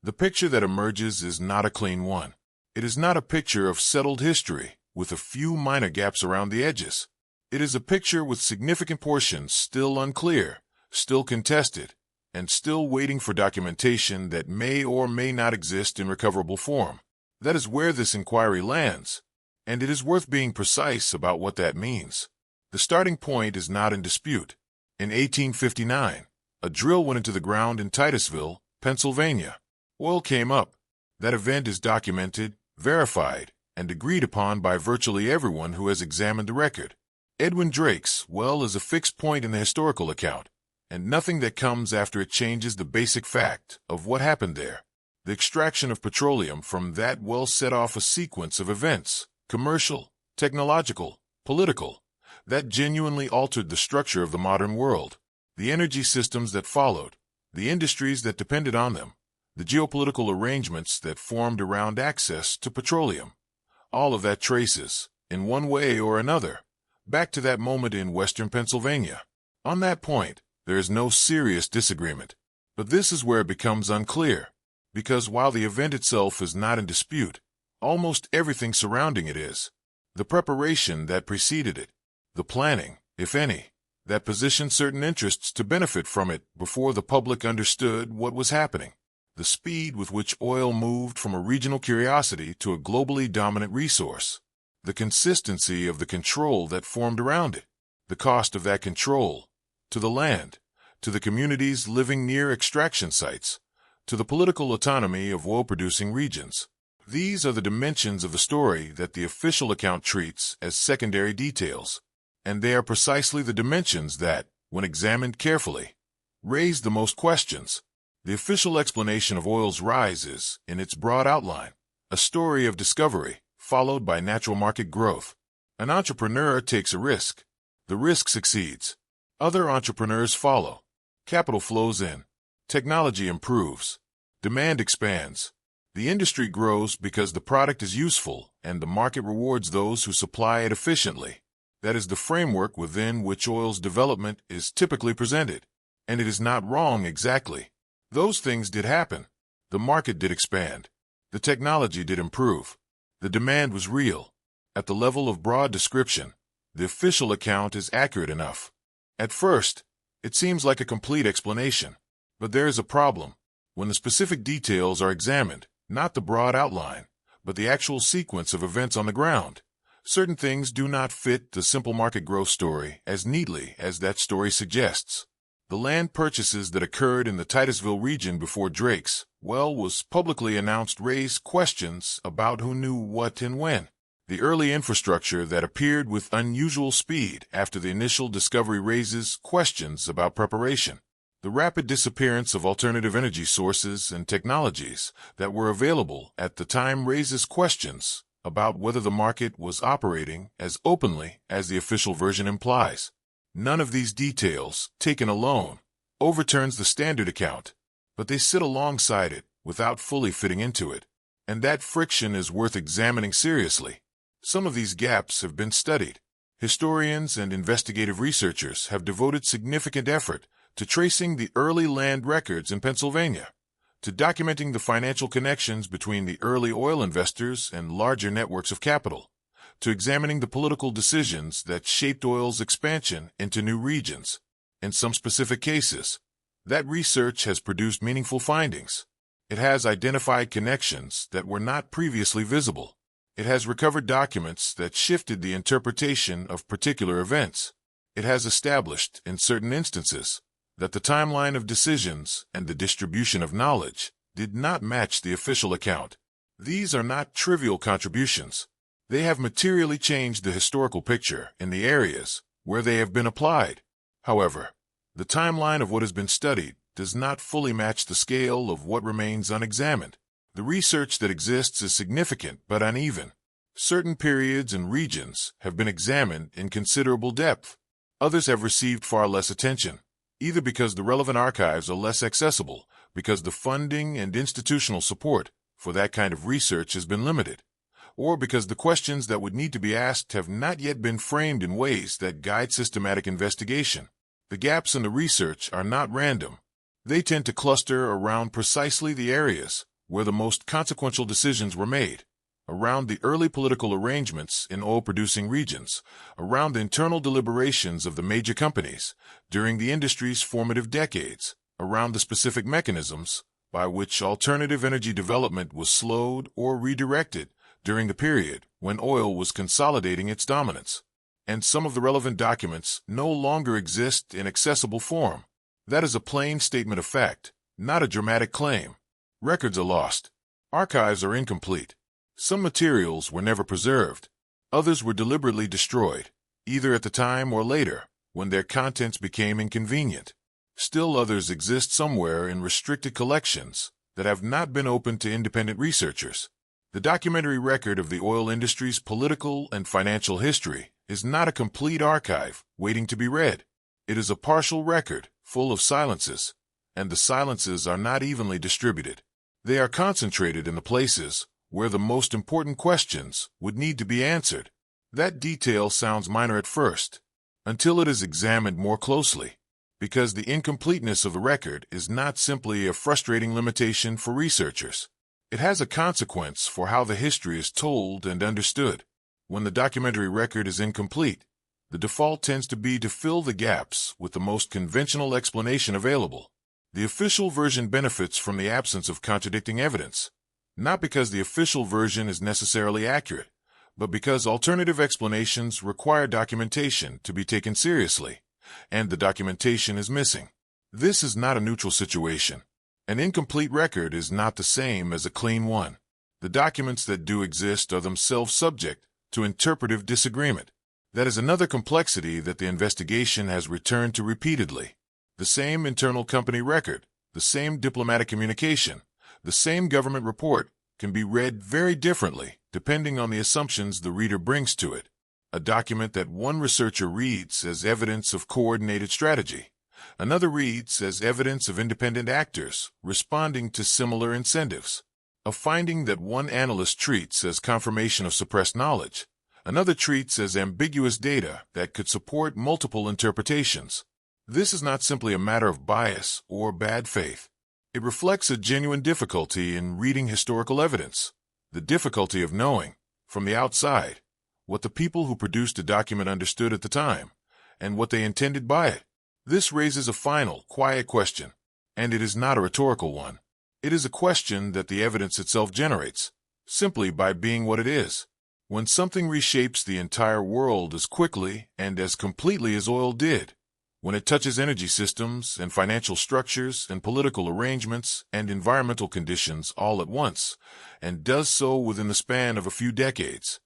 the picture that emerges is not a clean one. It is not a picture of settled history with a few minor gaps around the edges. It is a picture with significant portions still unclear, still contested, and still waiting for documentation that may or may not exist in recoverable form. That is where this inquiry lands. And it is worth being precise about what that means. The starting point is not in dispute. In 1859, a drill went into the ground in Titusville, Pennsylvania. Oil came up. That event is documented, verified, and agreed upon by virtually everyone who has examined the record. Edwin Drake's well is a fixed point in the historical account, and nothing that comes after it changes the basic fact of what happened there. The extraction of petroleum from that well set off a sequence of events, commercial, technological, political, that genuinely altered the structure of the modern world, the energy systems that followed, the industries that depended on them, the geopolitical arrangements that formed around access to petroleum. All of that traces, in one way or another, back to that moment in western Pennsylvania. On that point, there is no serious disagreement. But this is where it becomes unclear, because while the event itself is not in dispute, almost everything surrounding it is. The preparation that preceded it, the planning, if any, that positioned certain interests to benefit from it before the public understood what was happening, the speed with which oil moved from a regional curiosity to a globally dominant resource, the consistency of the control that formed around it, the cost of that control, to the land, to the communities living near extraction sites, to the political autonomy of oil-producing regions. These are the dimensions of the story that the official account treats as secondary details, and they are precisely the dimensions that, when examined carefully, raise the most questions. The official explanation of oil's rise is, in its broad outline, a story of discovery, followed by natural market growth. An entrepreneur takes a risk. The risk succeeds. Other entrepreneurs follow. Capital flows in. Technology improves. Demand expands. The industry grows because the product is useful and the market rewards those who supply it efficiently. That is the framework within which oil's development is typically presented. And it is not wrong exactly. Those things did happen. The market did expand. The technology did improve. The demand was real. At the level of broad description, the official account is accurate enough. At first, it seems like a complete explanation. But there is a problem. When the specific details are examined, not the broad outline, but the actual sequence of events on the ground, certain things do not fit the simple market growth story as neatly as that story suggests. The land purchases that occurred in the Titusville region before Drake's well was publicly announced raised questions about who knew what and when. The early infrastructure that appeared with unusual speed after the initial discovery raises questions about preparation. The rapid disappearance of alternative energy sources and technologies that were available at the time raises questions about whether the market was operating as openly as the official version implies. None of these details, taken alone, overturns the standard account, but they sit alongside it without fully fitting into it. And that friction is worth examining seriously. Some of these gaps have been studied. Historians and investigative researchers have devoted significant effort to tracing the early land records in Pennsylvania, to documenting the financial connections between the early oil investors and larger networks of capital, to examining the political decisions that shaped oil's expansion into new regions. In some specific cases, that research has produced meaningful findings. It has identified connections that were not previously visible. It has recovered documents that shifted the interpretation of particular events. It has established, in certain instances, that the timeline of decisions and the distribution of knowledge did not match the official account. These are not trivial contributions. They have materially changed the historical picture in the areas where they have been applied. However, the timeline of what has been studied does not fully match the scale of what remains unexamined. The research that exists is significant but uneven. Certain periods and regions have been examined in considerable depth. Others have received far less attention, either because the relevant archives are less accessible, because the funding and institutional support for that kind of research has been limited, or because the questions that would need to be asked have not yet been framed in ways that guide systematic investigation. The gaps in the research are not random. They tend to cluster around precisely the areas where the most consequential decisions were made, around the early political arrangements in oil-producing regions, around the internal deliberations of the major companies during the industry's formative decades, around the specific mechanisms by which alternative energy development was slowed or redirected during the period when oil was consolidating its dominance. And some of the relevant documents no longer exist in accessible form. That is a plain statement of fact, not a dramatic claim. Records are lost. Archives are incomplete. Some materials were never preserved. Others were deliberately destroyed, either at the time or later, when their contents became inconvenient. Still others exist somewhere in restricted collections that have not been opened to independent researchers. The documentary record of the oil industry's political and financial history is not a complete archive waiting to be read. It is a partial record, full of silences, and the silences are not evenly distributed. They are concentrated in the places where the most important questions would need to be answered. That detail sounds minor at first, until it is examined more closely, because the incompleteness of the record is not simply a frustrating limitation for researchers. It has a consequence for how the history is told and understood. When the documentary record is incomplete, the default tends to be to fill the gaps with the most conventional explanation available. The official version benefits from the absence of contradicting evidence, not because the official version is necessarily accurate, but because alternative explanations require documentation to be taken seriously, and the documentation is missing. This is not a neutral situation. An incomplete record is not the same as a clean one. The documents that do exist are themselves subject to interpretive disagreement. That is another complexity that the investigation has returned to repeatedly. The same internal company record, the same diplomatic communication, the same government report can be read very differently depending on the assumptions the reader brings to it. A document that one researcher reads as evidence of coordinated strategy, another reads as evidence of independent actors responding to similar incentives. A finding that one analyst treats as confirmation of suppressed knowledge, another treats as ambiguous data that could support multiple interpretations. This is not simply a matter of bias or bad faith. It reflects a genuine difficulty in reading historical evidence, the difficulty of knowing, from the outside, what the people who produced a document understood at the time, and what they intended by it. This raises a final, quiet question, and it is not a rhetorical one. It is a question that the evidence itself generates, simply by being what it is. When something reshapes the entire world as quickly and as completely as oil did, When it touches energy systems and financial structures and political arrangements and environmental conditions all at once, and does so within the span of a few decades,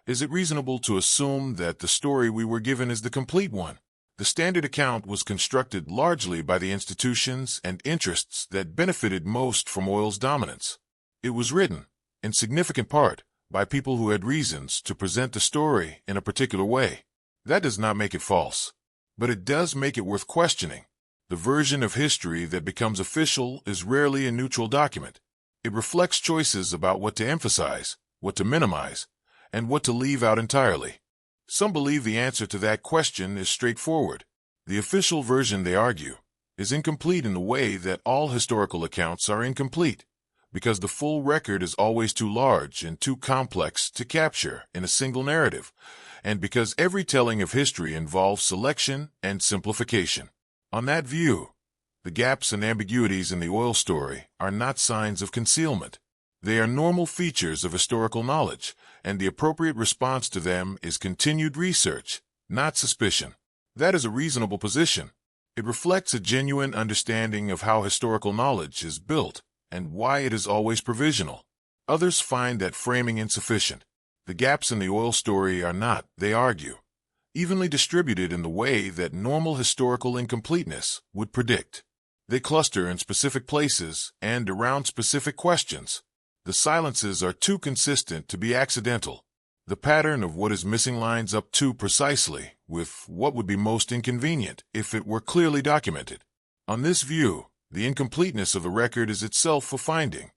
is it reasonable to assume that the story we were given is the complete one? The standard account was constructed largely by the institutions and interests that benefited most from oil's dominance. It was written, in significant part, by people who had reasons to present the story in a particular way. That does not make it false, but it does make it worth questioning. The version of history that becomes official is rarely a neutral document. It reflects choices about what to emphasize, what to minimize, and what to leave out entirely. Some believe the answer to that question is straightforward. The official version, they argue, is incomplete in the way that all historical accounts are incomplete, because the full record is always too large and too complex to capture in a single narrative, and because every telling of history involves selection and simplification. On that view, the gaps and ambiguities in the oil story are not signs of concealment. They are normal features of historical knowledge, and the appropriate response to them is continued research, not suspicion. That is a reasonable position. It reflects a genuine understanding of how historical knowledge is built and why it is always provisional. Others find that framing insufficient. The gaps in the oil story are not, they argue, evenly distributed in the way that normal historical incompleteness would predict. They cluster in specific places and around specific questions. The silences are too consistent to be accidental. The pattern of what is missing lines up too precisely with what would be most inconvenient if it were clearly documented. On this view, the incompleteness of the record is itself a finding,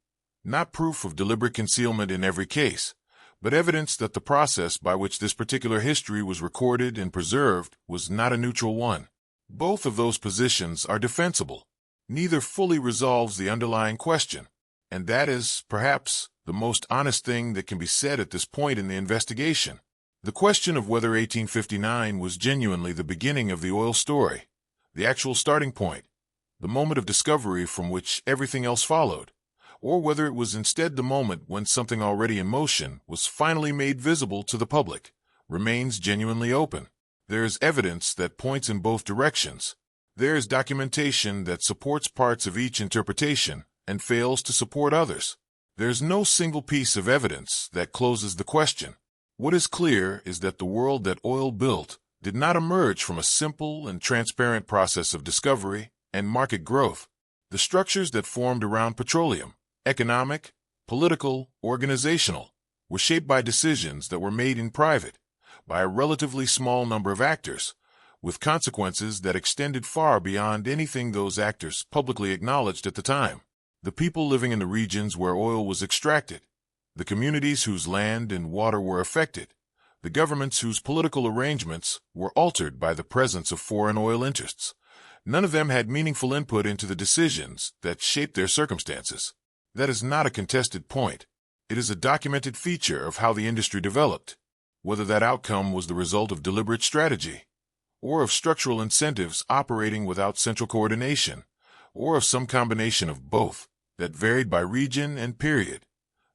not proof of deliberate concealment in every case, but evidence that the process by which this particular history was recorded and preserved was not a neutral one. Both of those positions are defensible. Neither fully resolves the underlying question, and that is, perhaps, the most honest thing that can be said at this point in the investigation. The question of whether 1859 was genuinely the beginning of the oil story, the actual starting point, the moment of discovery from which everything else followed, or whether it was instead the moment when something already in motion was finally made visible to the public, remains genuinely open. There is evidence that points in both directions. There is documentation that supports parts of each interpretation and fails to support others. There is no single piece of evidence that closes the question. What is clear is that the world that oil built did not emerge from a simple and transparent process of discovery and market growth. The structures that formed around petroleum, economic, political, organizational, were shaped by decisions that were made in private, by a relatively small number of actors, with consequences that extended far beyond anything those actors publicly acknowledged at the time. The people living in the regions where oil was extracted, the communities whose land and water were affected, the governments whose political arrangements were altered by the presence of foreign oil interests. None of them had meaningful input into the decisions that shaped their circumstances. That is not a contested point. It is a documented feature of how the industry developed. Whether that outcome was the result of deliberate strategy, or of structural incentives operating without central coordination, or of some combination of both that varied by region and period,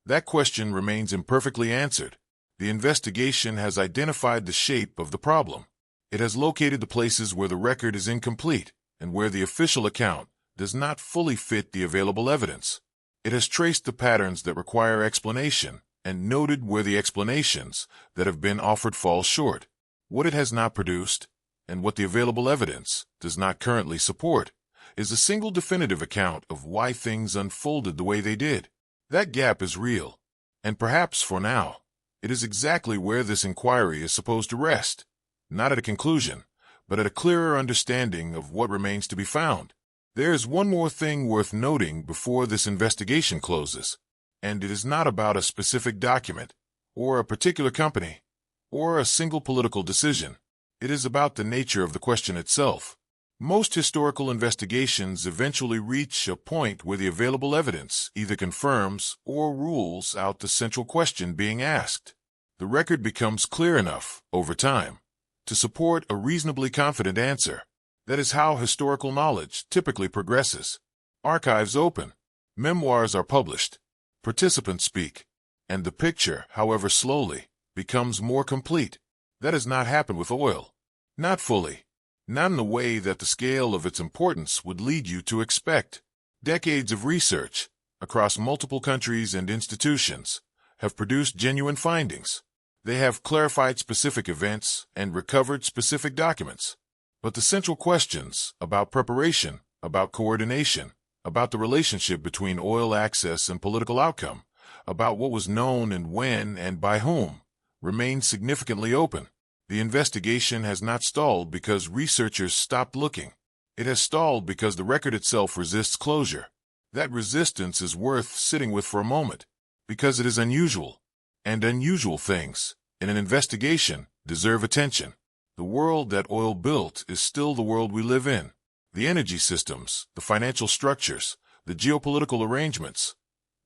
that question remains imperfectly answered. The investigation has identified the shape of the problem. It has located the places where the record is incomplete and where the official account does not fully fit the available evidence. It has traced the patterns that require explanation and noted where the explanations that have been offered fall short. What it has not produced, and what the available evidence does not currently support, is a single definitive account of why things unfolded the way they did. That gap is real, and perhaps for now, it is exactly where this inquiry is supposed to rest, not at a conclusion, but at a clearer understanding of what remains to be found. There is one more thing worth noting before this investigation closes, and it is not about a specific document, or a particular company, or a single political decision. It is about the nature of the question itself. Most historical investigations eventually reach a point where the available evidence either confirms or rules out the central question being asked. The record becomes clear enough, over time, to support a reasonably confident answer. That is how historical knowledge typically progresses. Archives open, memoirs are published, participants speak, and the picture, however slowly, becomes more complete. That has not happened with oil. Not fully. not in the way that the scale of its importance would lead you to expect. Decades of research, across multiple countries and institutions, have produced genuine findings. They have clarified specific events and recovered specific documents. But the central questions about preparation, about coordination, about the relationship between oil access and political outcome, about what was known and when and by whom, remain significantly open. The investigation has not stalled because researchers stopped looking. It has stalled because the record itself resists closure. That resistance is worth sitting with for a moment, because it is unusual, and unusual things, in an investigation, deserve attention. The world that oil built is still the world we live in. The energy systems, the financial structures, the geopolitical arrangements,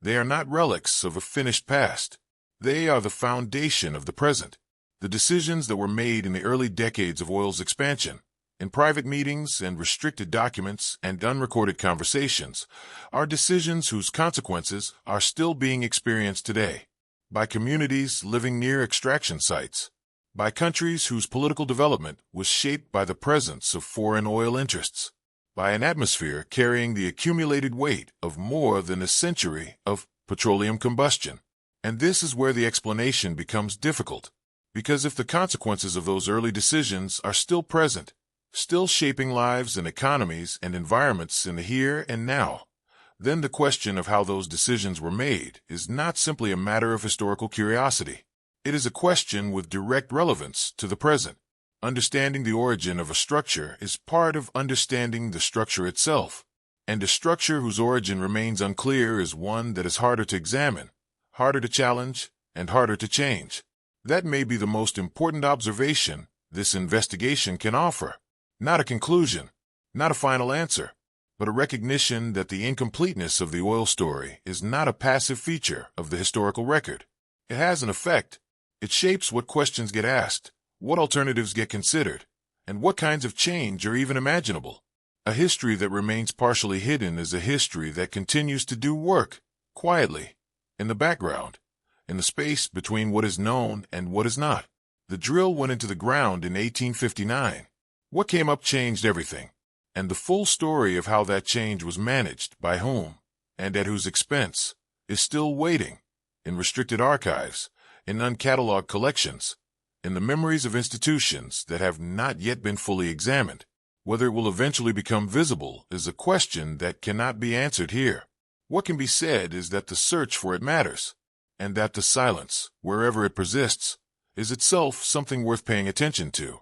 they are not relics of a finished past. They are the foundation of the present. The decisions that were made in the early decades of oil's expansion, in private meetings and restricted documents and unrecorded conversations, are decisions whose consequences are still being experienced today, by communities living near extraction sites, by countries whose political development was shaped by the presence of foreign oil interests, by an atmosphere carrying the accumulated weight of more than a century of petroleum combustion. And this is where the explanation becomes difficult, because if the consequences of those early decisions are still present, still shaping lives and economies and environments in the here and now, then the question of how those decisions were made is not simply a matter of historical curiosity. It is a question with direct relevance to the present. Understanding the origin of a structure is part of understanding the structure itself, and a structure whose origin remains unclear is one that is harder to examine, harder to challenge, and harder to change. That may be the most important observation this investigation can offer. Not a conclusion, not a final answer, but a recognition that the incompleteness of the oil story is not a passive feature of the historical record. It has an effect. It shapes what questions get asked, what alternatives get considered, and what kinds of change are even imaginable. A history that remains partially hidden is a history that continues to do work, quietly, in the background, in the space between what is known and what is not. The drill went into the ground in 1859. What came up changed everything, and the full story of how that change was managed, by whom, and at whose expense, is still waiting, in restricted archives, in uncatalogued collections, in the memories of institutions that have not yet been fully examined. Whether it will eventually become visible is a question that cannot be answered here. What can be said is that the search for it matters, and that the silence, wherever it persists, is itself something worth paying attention to.